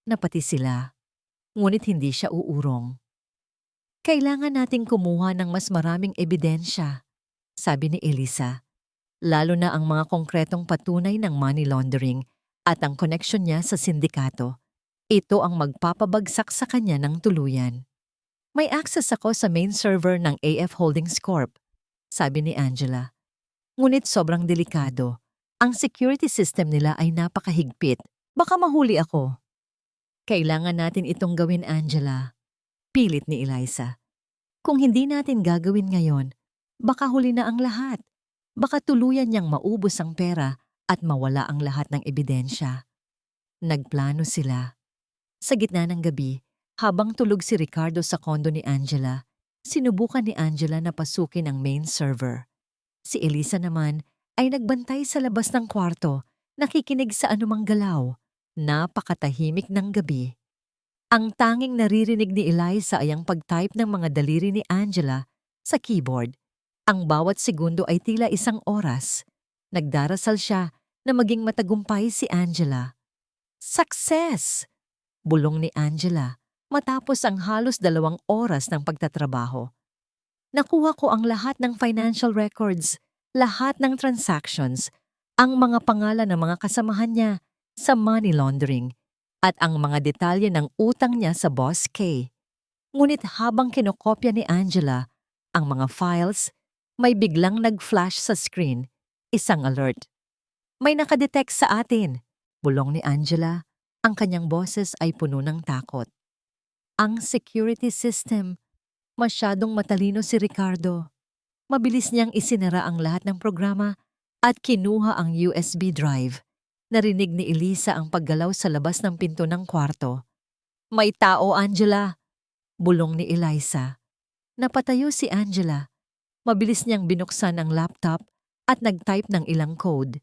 na pati sila. Ngunit hindi siya uurong. Kailangan nating kumuha ng mas maraming ebidensya, sabi ni Eliza. Lalo na ang mga konkretong patunay ng money laundering at ang koneksyon niya sa sindikato. Ito ang magpapabagsak sa kanya ng tuluyan. May access ako sa main server ng AF Holdings Corp, sabi ni Angela. Ngunit sobrang delikado. Ang security system nila ay napakahigpit. Baka mahuli ako. Kailangan natin itong gawin, Angela. Pilit ni Eliza. Kung hindi natin gagawin ngayon, baka huli na ang lahat. Baka tuluyan niyang maubos ang pera at mawala ang lahat ng ebidensya. Nagplano sila. Sa gitna ng gabi, habang tulog si Ricardo sa kondo ni Angela, sinubukan ni Angela na pasukin ang main server. Si Eliza naman ay nagbantay sa labas ng kwarto, nakikinig sa anumang galaw. Napakatahimik ng gabi. Ang tanging naririnig ni Eliza ay ang pag-type ng mga daliri ni Angela sa keyboard. Ang bawat segundo ay tila isang oras. Nagdarasal siya na maging matagumpay si Angela. Success! Bulong ni Angela matapos ang halos 2 oras ng pagtatrabaho. Nakuha ko ang lahat ng financial records, lahat ng transactions, ang mga pangalan ng mga kasamahan niya sa money laundering at ang mga detalye ng utang niya sa Boss K. Ngunit habang kinokopya ni Angela ang mga files, may biglang nag-flash sa screen, isang alert. May nakadetect sa atin, bulong ni Angela. Ang kanyang boses ay puno ng takot. Ang security system. Masyadong matalino si Ricardo. Mabilis niyang isinara ang lahat ng programa at kinuha ang USB drive. Narinig ni Eliza ang paggalaw sa labas ng pinto ng kwarto. May tao, Angela, bulong ni Eliza. Napatayo si Angela. Mabilis niyang binuksan ang laptop at nag-type ng ilang code.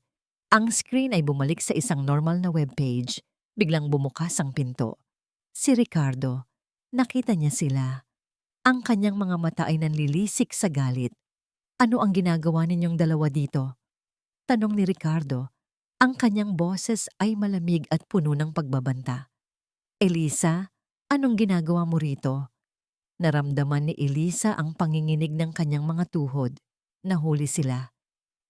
Ang screen ay bumalik sa isang normal na webpage. Biglang bumukas ang pinto. Si Ricardo. Nakita niya sila. Ang kanyang mga mata ay nanlilisik sa galit. Ano ang ginagawa ninyong dalawa dito? Tanong ni Ricardo. Ang kanyang boses ay malamig at puno ng pagbabanta. Eliza, anong ginagawa mo rito? Naramdaman ni Eliza ang panginginig ng kanyang mga tuhod. Nahuli sila.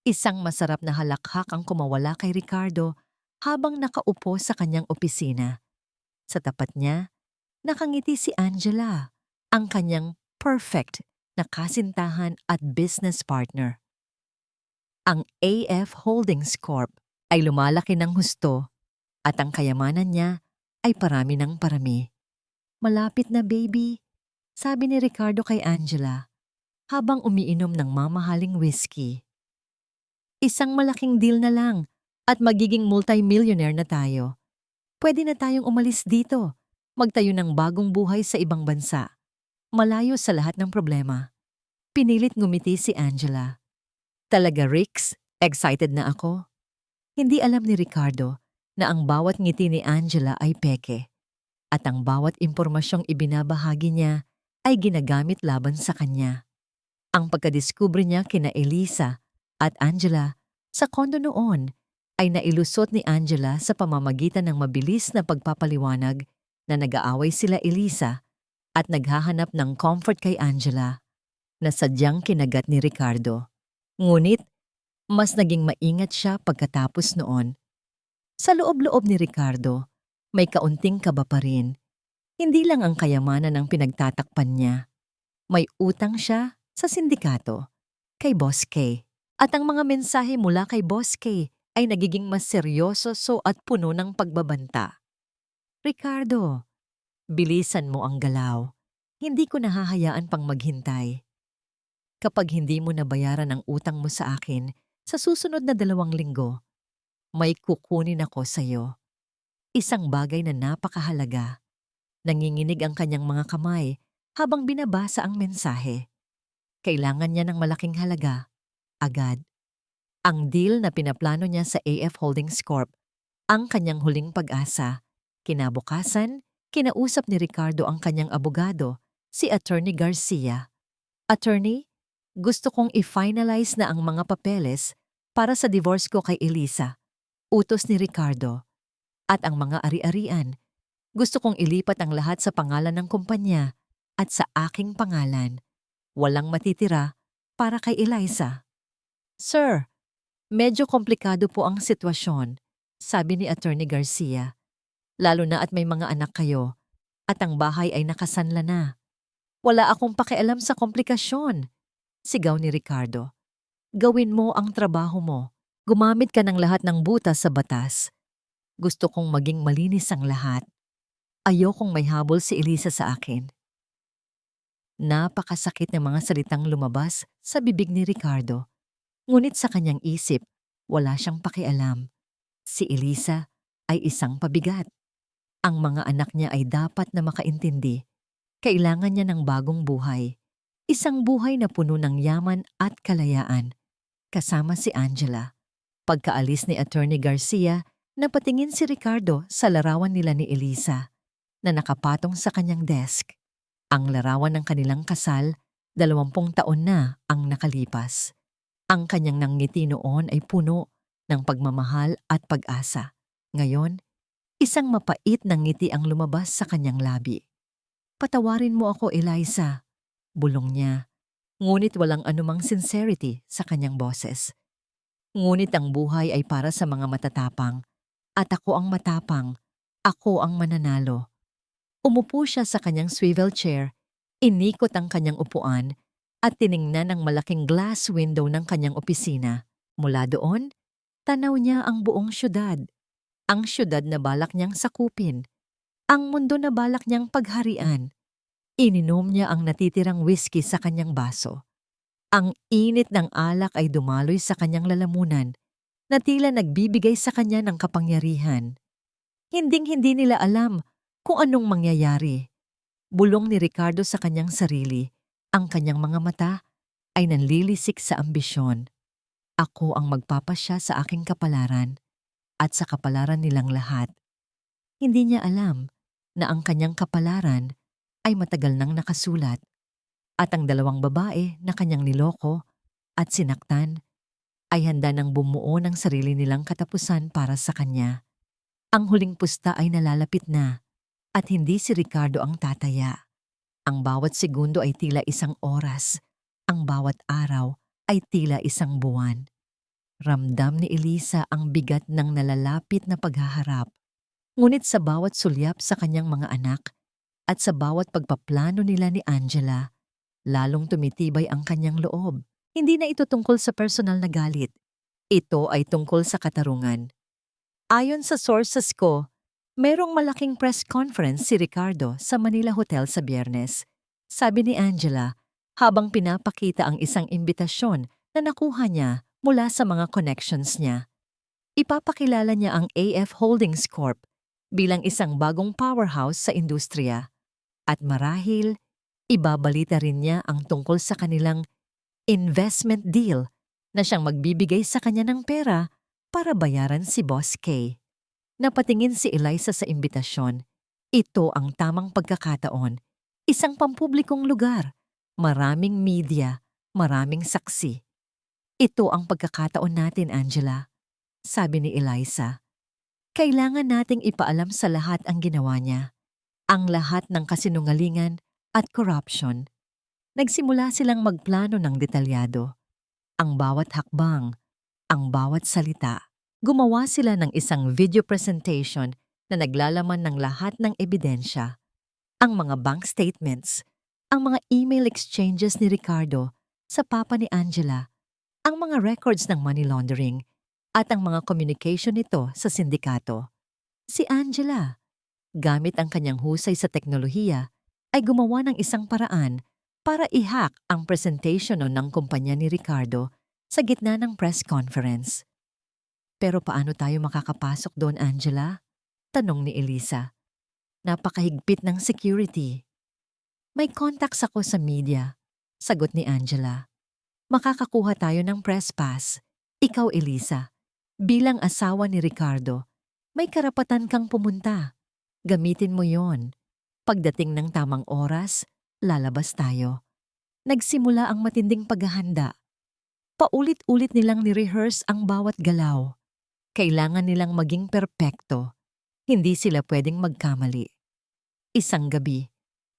Isang masarap na halakhak ang kumawala kay Ricardo habang nakaupo sa kanyang opisina. Sa tapat niya, nakangiti si Angela, ang kanyang perfect na kasintahan at business partner. Ang AF Holdings Corp ay lumalaki ng husto at ang kayamanan niya ay parami ng parami. Malapit na, baby, sabi ni Ricardo kay Angela habang umiinom ng mamahaling whiskey. Isang malaking deal na lang at magiging multi-millionaire na tayo. Pwede na tayong umalis dito, magtayo ng bagong buhay sa ibang bansa. Malayo sa lahat ng problema. Pinilit ngumiti si Angela. Talaga, Rix? Excited na ako. Hindi alam ni Ricardo na ang bawat ngiti ni Angela ay peke. at ang bawat impormasyong ibinabahagi niya ay ginagamit laban sa kanya. Ang pagkadiskubre niya kina Elisa at Angela sa kondo noon ay nailusot ni Angela sa pamamagitan ng mabilis na pagpapaliwanag na nag-aaway sila Elisa at naghahanap ng comfort kay Angela na sadyang kinagat ni Ricardo. Ngunit, mas naging maingat siya pagkatapos noon. Sa loob-loob ni Ricardo, may kaunting kaba pa rin. Hindi lang ang kayamanan ang pinagtatakpan niya. May utang siya sa sindikato, kay Boss K. At ang mga mensahe mula kay Boss K ay nagiging mas seryoso at puno ng pagbabanta. Ricardo, bilisan mo ang galaw. Hindi ko nahahayaan pang maghintay. Kapag hindi mo nabayaran ang utang mo sa akin sa susunod na 2 linggo, may kukunin ako sa iyo. Isang bagay na napakahalaga. Nanginginig ang kanyang mga kamay habang binabasa ang mensahe. Kailangan niya ng malaking halaga. Agad. Ang deal na pinaplano niya sa AF Holdings Corp, ang kanyang huling pag-asa. Kinabukasan, kinausap ni Ricardo ang kanyang abogado, si Attorney Garcia. Attorney, gusto kong i-finalize na ang mga papeles para sa divorce ko kay Elisa. Utos ni Ricardo. At ang mga ari-arian, gusto kong ilipat ang lahat sa pangalan ng kumpanya at sa aking pangalan. Walang matitira para kay Eliza. Sir, medyo komplikado po ang sitwasyon, sabi ni Attorney Garcia. Lalo na at may mga anak kayo at ang bahay ay nakasanla na. Wala akong pakialam sa komplikasyon, sigaw ni Ricardo. Gawin mo ang trabaho mo. Gumamit ka ng lahat ng butas sa batas. Gusto kong maging malinis ang lahat. Ayokong may habol si Elisa sa akin. Napakasakit ng mga salitang lumabas sa bibig ni Ricardo. Ngunit sa kanyang isip, wala siyang pakialam. Si Elisa ay isang pabigat. Ang mga anak niya ay dapat na makaintindi. Kailangan niya ng bagong buhay. Isang buhay na puno ng yaman at kalayaan. Kasama si Angela. Pagkaalis ni Attorney Garcia, napatingin si Ricardo sa larawan nila ni Elisa na nakapatong sa kanyang desk. Ang larawan ng kanilang kasal, 20 taon na ang nakalipas. Ang kanyang nanggiti noon ay puno ng pagmamahal at pag-asa. Ngayon, isang mapait na ngiti ang lumabas sa kanyang labi. Patawarin mo ako, Eliza, bulong niya. Ngunit walang anumang sincerity sa kanyang boses. Ngunit ang buhay ay para sa mga matatapang. At ako ang matapang. Ako ang mananalo. Umupo siya sa kanyang swivel chair, inikot ang kanyang upuan at tiningnan ang malaking glass window ng kanyang opisina. Mula doon, tanaw niya ang buong syudad. Ang syudad na balak niyang sakupin. Ang mundo na balak niyang pagharian. Ininom niya ang natitirang whiskey sa kanyang baso. Ang init ng alak ay dumaloy sa kanyang lalamunan na tila nagbibigay sa kanya ng kapangyarihan. Hinding-hindi nila alam kung anong mangyayari. Bulong ni Ricardo sa kanyang sarili. Ang kanyang mga mata ay nanlilisik sa ambisyon. Ako ang magpapasya sa aking kapalaran at sa kapalaran nilang lahat. Hindi niya alam na ang kanyang kapalaran ay matagal nang nakasulat at ang 2 babae na kanyang niloko at sinaktan ay handa nang bumuo ng sarili nilang katapusan para sa kanya. Ang huling pusta ay nalalapit na at hindi si Ricardo ang tataya. Ang bawat segundo ay tila isang oras. Ang bawat araw ay tila isang buwan. Ramdam ni Elisa ang bigat ng nalalapit na paghaharap. Ngunit sa bawat sulyap sa kanyang mga anak at sa bawat pagpaplano nila ni Angela, lalong tumitibay ang kanyang loob. Hindi na ito tungkol sa personal na galit. Ito ay tungkol sa katarungan. Ayon sa sources ko, merong malaking press conference si Ricardo sa Manila Hotel sa Biyernes. Sabi ni Angela, habang pinapakita ang isang imbitasyon na nakuha niya mula sa mga connections niya. Ipapakilala niya ang AF Holdings Corp bilang isang bagong powerhouse sa industriya. At marahil, ibabalita rin niya ang tungkol sa kanilang investment deal na siyang magbibigay sa kanya ng pera para bayaran si Boss K. Napatingin si Eliza sa imbitasyon. Ito ang tamang pagkakataon. Isang pampublikong lugar. Maraming media, maraming saksi. Ito ang pagkakataon natin, Angela, sabi ni Eliza. Kailangan nating ipaalam sa lahat ang ginawa niya. Ang lahat ng kasinungalingan at corruption. Nagsimula silang magplano ng detalyado. Ang bawat hakbang, ang bawat salita. Gumawa sila ng isang video presentation na naglalaman ng lahat ng ebidensya. Ang mga bank statements, ang mga email exchanges ni Ricardo sa papa ni Angela, ang mga records ng money laundering, at ang mga communication nito sa sindikato. Si Angela, gamit ang kanyang husay sa teknolohiya, ay gumawa ng isang paraan para i-hack ang presentation ng kumpanya ni Ricardo sa gitna ng press conference. Pero paano tayo makakapasok doon, Angela? Tanong ni Eliza. Napakahigpit ng security. May contacts ako sa media, sagot ni Angela. Makakakuha tayo ng press pass. Ikaw, Eliza, bilang asawa ni Ricardo, may karapatan kang pumunta. Gamitin mo yon. Pagdating ng tamang oras, lalabas tayo. Nagsimula ang matinding paghahanda. Paulit-ulit nilang ni-rehearse ang bawat galaw. Kailangan nilang maging perpekto. Hindi sila pwedeng magkamali. Isang gabi,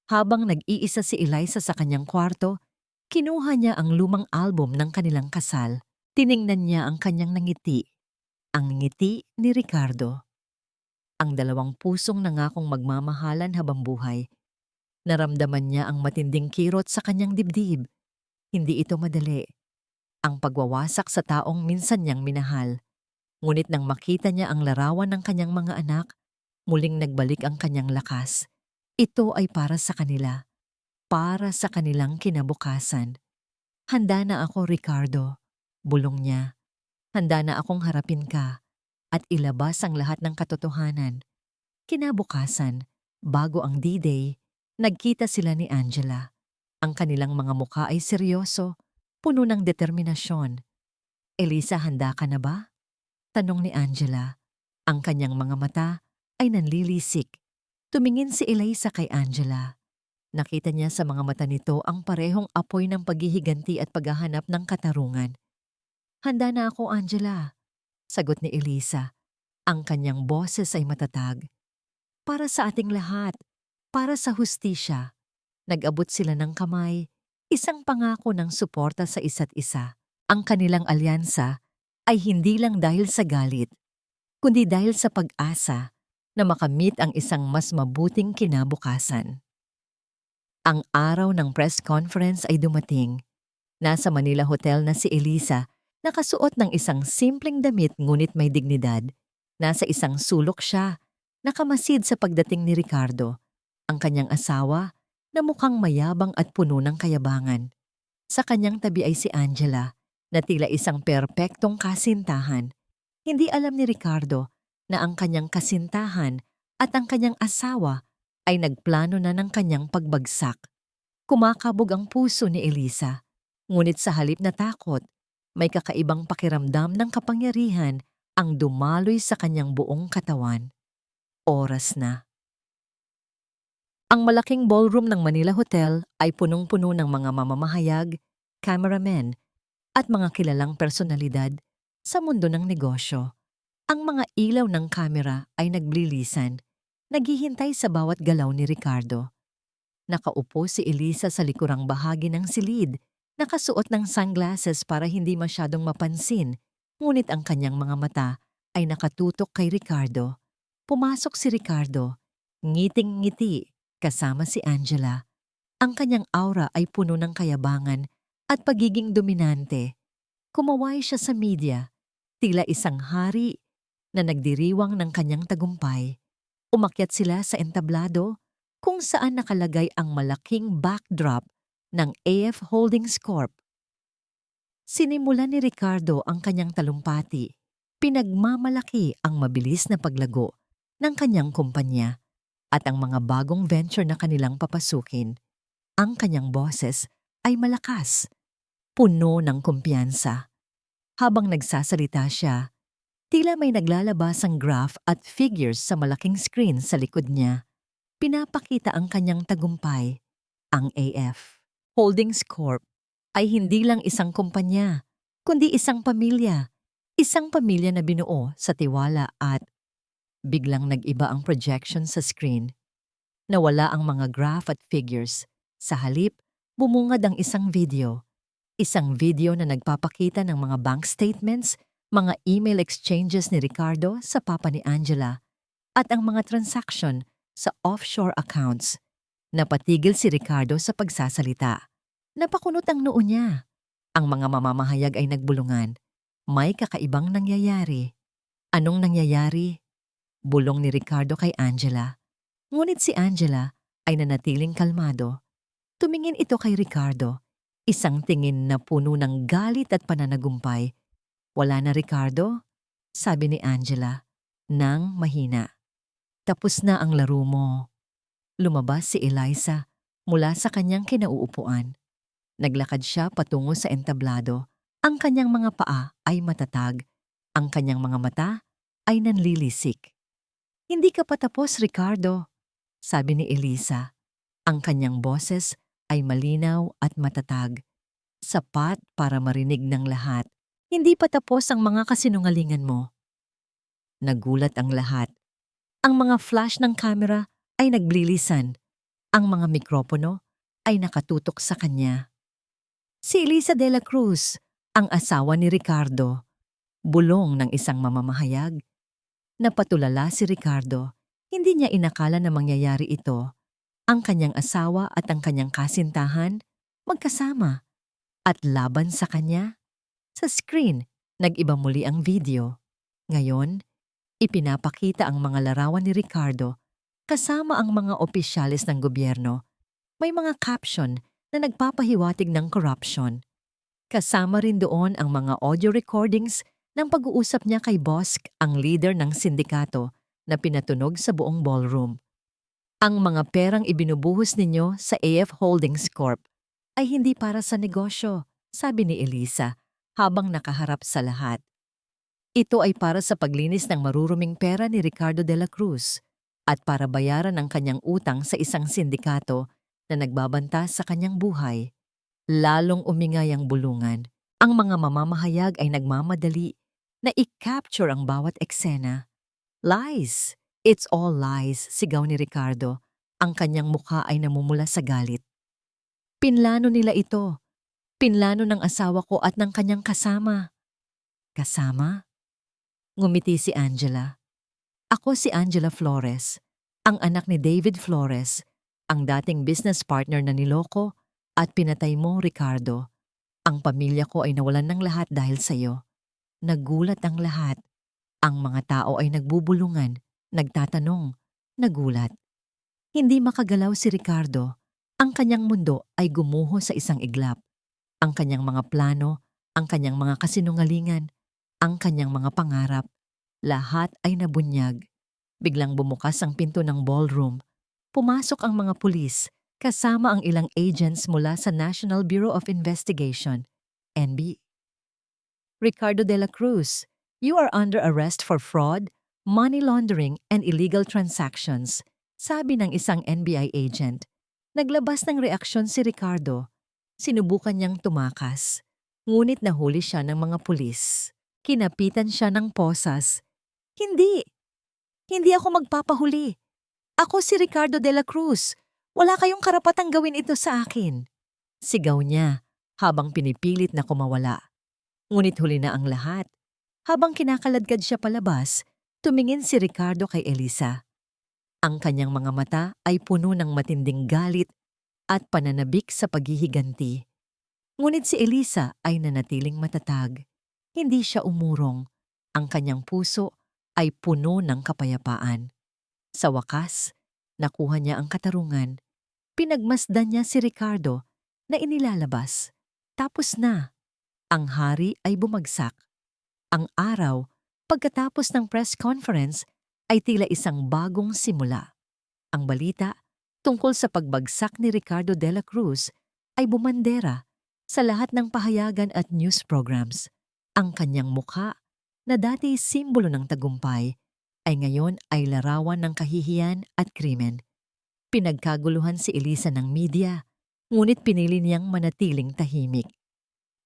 habang nag-iisa si Eliza sa kanyang kwarto, kinuha niya ang lumang album ng kanilang kasal. Tiningnan niya ang kanyang nangiti. Ang ngiti ni Ricardo. Ang dalawang pusong nangakong magmamahalan habang buhay. Naramdaman niya ang matinding kirot sa kanyang dibdib. Hindi ito madali. Ang pagwawasak sa taong minsan niyang minahal. Ngunit nang makita niya ang larawan ng kanyang mga anak, muling nagbalik ang kanyang lakas. Ito ay para sa kanila. Para sa kanilang kinabukasan. Handa na ako, Ricardo. Bulong niya. Handa na akong harapin ka at ilabas ang lahat ng katotohanan. Kinabukasan, bago ang D-Day, nagkita sila ni Angela. Ang kanilang mga mukha ay seryoso, puno ng determinasyon. Eliza, handa ka na ba? Tanong ni Angela. Ang kanyang mga mata ay nanlilisik. Tumingin si Eliza kay Angela. Nakita niya sa mga mata nito ang parehong apoy ng paghihiganti at paghahanap ng katarungan. Handa na ako, Angela, sagot ni Eliza. Ang kanyang boses ay matatag. Para sa ating lahat, para sa hustisya. Nag-abot sila ng kamay, isang pangako ng suporta sa isa't isa. Ang kanilang alyansa ay hindi lang dahil sa galit, kundi dahil sa pag-asa na makamit ang isang mas mabuting kinabukasan. Ang araw ng press conference ay dumating. Nasa Manila Hotel na si Eliza, nakasuot ng isang simpleng damit ngunit may dignidad. Nasa isang sulok siya, nakamasid sa pagdating ni Ricardo, ang kanyang asawa na mukhang mayabang at puno ng kayabangan. Sa kanyang tabi ay si Angela, na tila isang perpektong kasintahan. Hindi alam ni Ricardo na ang kanyang kasintahan at ang kanyang asawa ay nagplano na ng kanyang pagbagsak. Kumakabog ang puso ni Eliza, ngunit sa halip na takot, may kakaibang pakiramdam ng kapangyarihan ang dumaloy sa kanyang buong katawan. Oras na. Ang malaking ballroom ng Manila Hotel ay punong-puno ng mga mamamahayag, cameramen, at mga kilalang personalidad sa mundo ng negosyo. Ang mga ilaw ng kamera ay nagblilisan, naghihintay sa bawat galaw ni Ricardo. Nakaupo si Eliza sa likurang bahagi ng silid, nakasuot ng sunglasses para hindi masyadong mapansin, ngunit ang kanyang mga mata ay nakatutok kay Ricardo. Pumasok si Ricardo, ngiting-ngiti, kasama si Angela. Ang kanyang aura ay puno ng kayabangan at pagiging dominante. Kumaway siya sa media, tila isang hari na nagdiriwang ng kanyang tagumpay. Umakyat sila sa entablado kung saan nakalagay ang malaking backdrop ng AF Holdings Corp. Sinimulan ni Ricardo ang kanyang talumpati. Pinagmamalaki ang mabilis na paglago ng kanyang kumpanya at ang mga bagong venture na kanilang papasukin. Ang kanyang boses ay malakas, puno ng kumpiyansa. Habang nagsasalita siya, tila may naglalabas ang graph at figures sa malaking screen sa likod niya. Pinapakita ang kanyang tagumpay. Ang AF Holdings Corp ay hindi lang isang kumpanya, kundi isang pamilya. Isang pamilya na binuo sa tiwala at biglang nag-iba ang projection sa screen. Nawala ang mga graph at figures. Sa halip, bumungad ang isang video. Isang video na nagpapakita ng mga bank statements, mga email exchanges ni Ricardo sa papa ni Angela, at ang mga transaction sa offshore accounts. Napatigil si Ricardo sa pagsasalita. Napakunot ang noo niya. Ang mga mamamahayag ay nagbulungan. May kakaibang nangyayari. Anong nangyayari? Bulong ni Ricardo kay Angela. Ngunit si Angela ay nanatiling kalmado. Tumingin ito kay Ricardo. Isang tingin na puno ng galit at pananagumpay. Wala na, Ricardo? Sabi ni Angela nang mahina. Tapos na ang laro mo. Lumabas si Eliza mula sa kanyang kinauupuan. Naglakad siya patungo sa entablado. Ang kanyang mga paa ay matatag. Ang kanyang mga mata ay nanlilisik. Hindi ka pa tapos, Ricardo, sabi ni Eliza. Ang kanyang boses ay malinaw at matatag. Sapat para marinig ng lahat. Hindi pa tapos ang mga kasinungalingan mo. Nagulat ang lahat. Ang mga flash ng kamera ay nagblilisan. Ang mga mikropono ay nakatutok sa kanya. Si Eliza de la Cruz, ang asawa ni Ricardo. Bulong ng isang mamamahayag. Napatulala si Ricardo. Hindi niya inakala na mangyayari ito. Ang kanyang asawa at ang kanyang kasintahan magkasama. At laban sa kanya? Sa screen, nag-iba muli ang video. Ngayon, ipinapakita ang mga larawan ni Ricardo kasama ang mga opisyalis ng gobyerno. May mga caption na nagpapahiwatig ng corruption. Kasama rin doon ang mga audio recordings ng pag-uusap niya kay Bosk, ang leader ng sindikato na pinatunog sa buong ballroom. Ang mga perang ibinubuhos ninyo sa AF Holdings Corp ay hindi para sa negosyo, sabi ni Eliza habang nakaharap sa lahat. Ito ay para sa paglinis ng maruruming pera ni Ricardo de la Cruz at para bayaran ang kanyang utang sa isang sindikato na nagbabanta sa kanyang buhay. Lalong umingay ang bulungan. Ang mga mamamahayag ay nagmamadali na i-capture ang bawat eksena. Lies! It's all lies, sigaw ni Ricardo. Ang kanyang mukha ay namumula sa galit. Pinlano nila ito. Pinlano ng asawa ko at ng kanyang kasama. Kasama? Ngumiti si Angela. Ako si Angela Flores, ang anak ni David Flores, ang dating business partner na niloko at pinatay mo, Ricardo. Ang pamilya ko ay nawalan ng lahat dahil sa iyo. Nagulat ang lahat. Ang mga tao ay nagbubulungan, nagtatanong, nagulat. Hindi makagalaw si Ricardo. Ang kanyang mundo ay gumuho sa isang iglap. Ang kanyang mga plano, ang kanyang mga kasinungalingan, ang kanyang mga pangarap, lahat ay nabunyag. Biglang bumukas ang pinto ng ballroom. Pumasok ang mga pulis, kasama ang ilang agents mula sa National Bureau of Investigation, NB. Ricardo de la Cruz, you are under arrest for fraud, money laundering, and illegal transactions, sabi ng isang NBI agent. Naglabas ng reaksyon si Ricardo. Sinubukan niyang tumakas, ngunit nahuli siya ng mga pulis. Kinapitan siya ng posas. Hindi! Hindi ako magpapahuli. Ako si Ricardo de la Cruz. Wala kayong karapatang gawin ito sa akin. Sigaw niya habang pinipilit na kumawala. Ngunit huli na ang lahat. Habang kinakaladkad siya palabas, tumingin si Ricardo kay Eliza. Ang kanyang mga mata ay puno ng matinding galit at pananabik sa paghihiganti. Ngunit si Eliza ay nanatiling matatag. Hindi siya umurong. Ang kanyang puso ay puno ng kapayapaan. Sa wakas, nakuha niya ang katarungan. Pinagmasdan niya si Ricardo na inilalabas. Tapos na. Ang hari ay bumagsak. Ang araw, pagkatapos ng press conference, ay tila isang bagong simula. Ang balita tungkol sa pagbagsak ni Ricardo de la Cruz ay bumandera sa lahat ng pahayagan at news programs. Ang kanyang mukha, na dati simbolo ng tagumpay, ay ngayon ay larawan ng kahihiyan at krimen. Pinagkaguluhan si Elisa ng media, ngunit pinili niyang manatiling tahimik.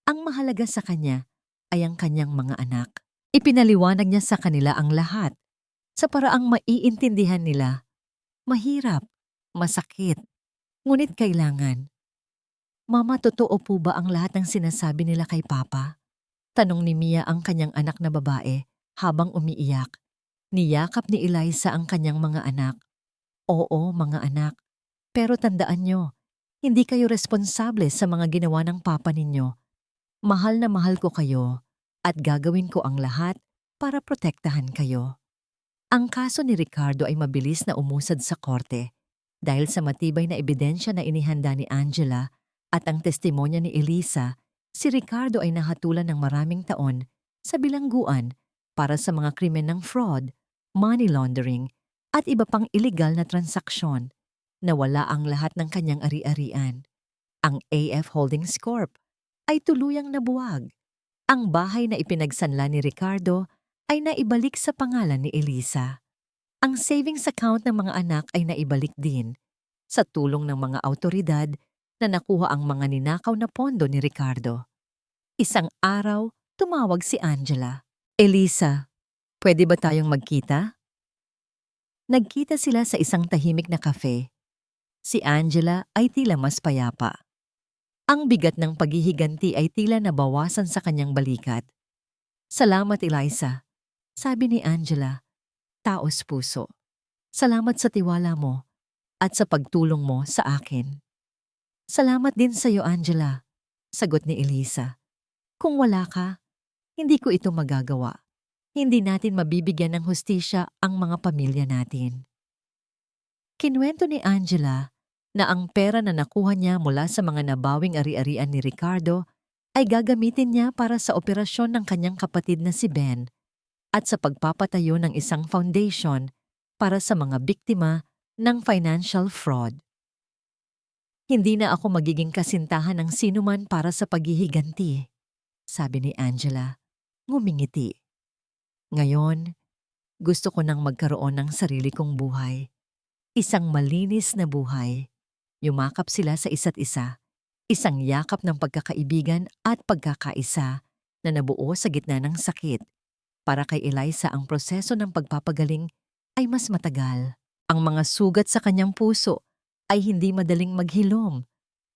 Ang mahalaga sa kanya ay ang kanyang mga anak. Ipinaliwanag niya sa kanila ang lahat sa paraang maiintindihan nila. Mahirap, masakit, ngunit kailangan. Mama, totoo po ba ang lahat ng sinasabi nila kay Papa? Tanong ni Mia ang kanyang anak na babae habang umiiyak. Niyakap ni Eliza ang kanyang mga anak. Oo, mga anak. Pero tandaan nyo, hindi kayo responsable sa mga ginawa ng Papa ninyo. Mahal na mahal ko kayo at gagawin ko ang lahat para protektahan kayo. Ang kaso ni Ricardo ay mabilis na umusad sa korte dahil sa matibay na ebidensya na inihanda ni Angela at ang testimonya ni Elisa. Si Ricardo ay nahatulan ng maraming taon sa bilangguan para sa mga krimen ng fraud, money laundering at iba pang iligal na transaksyon. Nawala ang lahat ng kanyang ari-arian. Ang AF Holdings Corp ay tuluyang nabuwag. Ang bahay na ipinagsanla ni Ricardo ay naibalik sa pangalan ni Elisa. Ang savings account ng mga anak ay naibalik din sa tulong ng mga autoridad na nakuha ang mga ninakaw na pondo ni Ricardo. Isang araw, tumawag si Angela. Elisa, pwede ba tayong magkita? Nagkita sila sa isang tahimik na kafe. Si Angela ay tila mas payapa. Ang bigat ng paghihiganti ay tila nabawasan sa kanyang balikat. Salamat, Eliza, sabi ni Angela, taos puso. Salamat sa tiwala mo at sa pagtulong mo sa akin. Salamat din sa iyo, Angela, sagot ni Elisa. Kung wala ka, hindi ko ito magagawa. Hindi natin mabibigyan ng hustisya ang mga pamilya natin. Kinuwento ni Angela na ang pera na nakuha niya mula sa mga nabawing ari-arian ni Ricardo ay gagamitin niya para sa operasyon ng kanyang kapatid na si Ben at sa pagpapatayo ng isang foundation para sa mga biktima ng financial fraud. Hindi na ako magiging kasintahan ng sinuman para sa paghihiganti, sabi ni Angela, ngumingiti. Ngayon, gusto ko nang magkaroon ng sarili kong buhay. Isang malinis na buhay. Yumakap sila sa isa't isa. Isang yakap ng pagkakaibigan at pagkakaisa na nabuo sa gitna ng sakit. Para kay Eliza ang proseso ng pagpapagaling ay mas matagal. Ang mga sugat sa kanyang puso ay hindi madaling maghilom.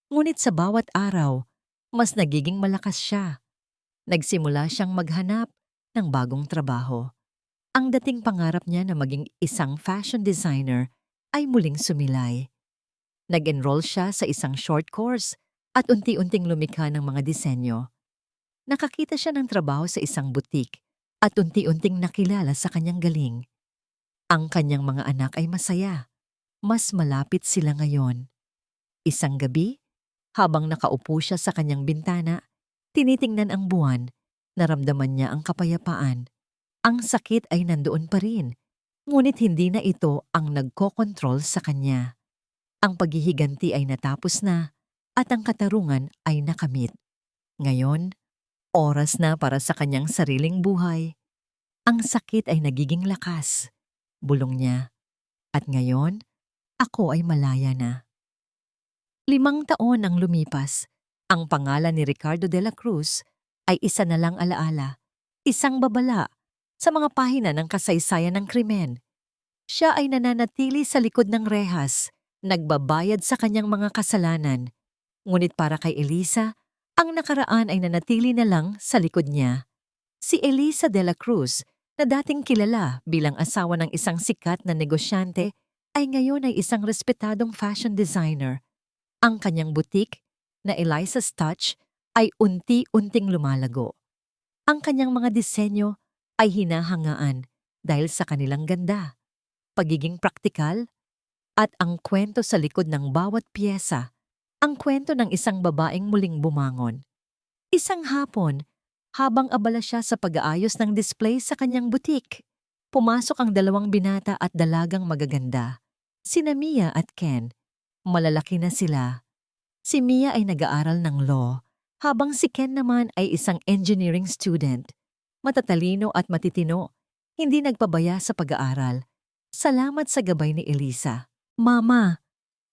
Ngunit sa bawat araw, mas nagiging malakas siya. Nagsimula siyang maghanap ng bagong trabaho. Ang dating pangarap niya na maging isang fashion designer ay muling sumilay. Nag-enroll siya sa isang short course at unti-unting lumikha ng mga disenyo. Nakakita siya ng trabaho sa isang butik at unti-unting nakilala sa kanyang galing. Ang kanyang mga anak ay masaya. Mas malapit sila ngayon. Isang gabi, habang nakaupo siya sa kanyang bintana, tinitingnan ang buwan, naramdaman niya ang kapayapaan. Ang sakit ay nandoon pa rin, ngunit hindi na ito ang nagkokontrol sa kanya. Ang paghihiganti ay natapos na at ang katarungan ay nakamit. Ngayon, oras na para sa kanyang sariling buhay. Ang sakit ay nagiging lakas, bulong niya. At ngayon, ako ay malaya na. 5 taon ang lumipas. Ang pangalan ni Ricardo de la Cruz ay isa na lang alaala, isang babala sa mga pahina ng kasaysayan ng krimen. Siya ay nananatili sa likod ng rehas, nagbabayad sa kanyang mga kasalanan. Ngunit para kay Elisa, ang nakaraan ay nanatili na lang sa likod niya. Si Elisa de la Cruz, na dating kilala bilang asawa ng isang sikat na negosyante, ay ngayon ay isang respetadong fashion designer. Ang kanyang butik, na Eliza's Touch, ay unti-unting lumalago. Ang kanyang mga disenyo ay hinahangaan dahil sa kanilang ganda, pagiging praktikal, at ang kwento sa likod ng bawat piyesa, ang kwento ng isang babaeng muling bumangon. Isang hapon, habang abala siya sa pag-aayos ng display sa kanyang butik, pumasok ang 2 binata at dalagang magaganda, sina Mia at Ken. Malalaki na sila. Si Mia ay nag-aaral ng law, habang si Ken naman ay isang engineering student. Matatalino at matitino, hindi nagpabaya sa pag-aaral. Salamat sa gabay ni Elisa. Mama,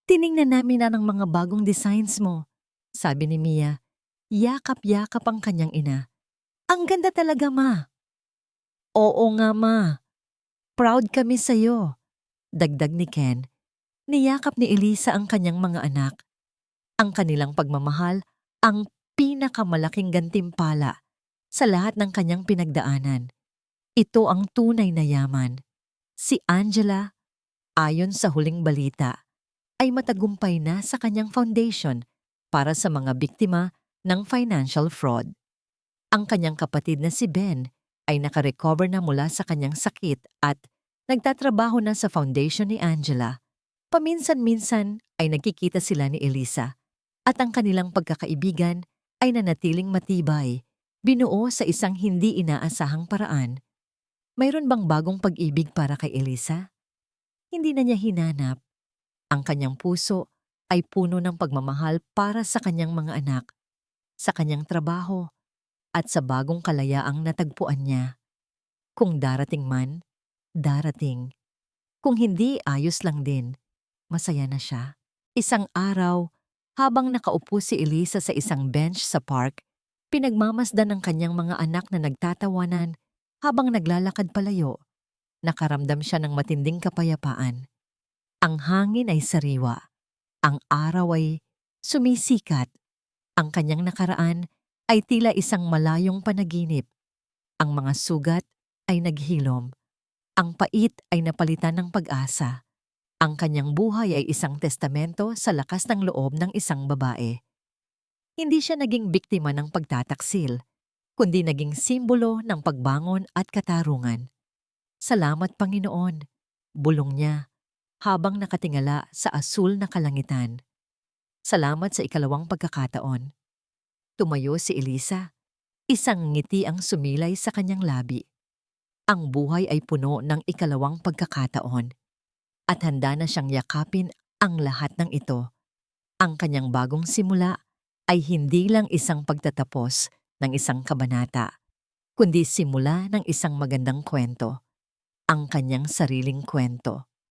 Tiningnan namin na ng mga bagong designs mo, sabi ni Mia. Yakap-yakap ang kanyang ina. Ang ganda talaga, ma. Oo nga, ma. Proud kami sa'yo. Dagdag ni Ken. Niyakap ni Elisa ang kanyang mga anak. Ang kanilang pagmamahal ang pinakamalaking gantimpala sa lahat ng kanyang pinagdaanan. Ito ang tunay na yaman. Si Angela, ayon sa huling balita, ay matagumpay na sa kanyang foundation para sa mga biktima ng financial fraud. Ang kanyang kapatid na si Ben ay nakarecover na mula sa kanyang sakit at nagtatrabaho na sa foundation ni Angela. Paminsan-minsan ay nagkikita sila ni Elisa at ang kanilang pagkakaibigan ay nanatiling matibay, binuo sa isang hindi inaasahang paraan. Mayroon bang bagong pag-ibig para kay Elisa? Hindi na niya hinanap. Ang kanyang puso ay puno ng pagmamahal para sa kanyang mga anak, sa kanyang trabaho, at sa bagong kalayaang natagpuan niya. Kung darating man, darating. Kung hindi, ayos lang din. Masaya na siya. Isang araw, habang nakaupo si Elisa sa isang bench sa park, pinagmamasdan ng kanyang mga anak na nagtatawanan habang naglalakad palayo. Nakaramdam siya ng matinding kapayapaan. Ang hangin ay sariwa. Ang araw ay sumisikat. Ang kanyang nakaraan ay tila isang malayong panaginip. Ang mga sugat ay naghilom. Ang pait ay napalitan ng pag-asa. Ang kanyang buhay ay isang testamento sa lakas ng loob ng isang babae. Hindi siya naging biktima ng pagtataksil, kundi naging simbolo ng pagbangon at katarungan. Salamat, Panginoon, bulong niya habang nakatingala sa asul na kalangitan. Salamat sa ikalawang pagkakataon. Tumayo si Elisa. Isang ngiti ang sumilay sa kanyang labi. Ang buhay ay puno ng ikalawang pagkakataon. At handa na siyang yakapin ang lahat ng ito. Ang kanyang bagong simula ay hindi lang isang pagtatapos ng isang kabanata, kundi simula ng isang magandang kwento. Ang kanyang sariling kwento.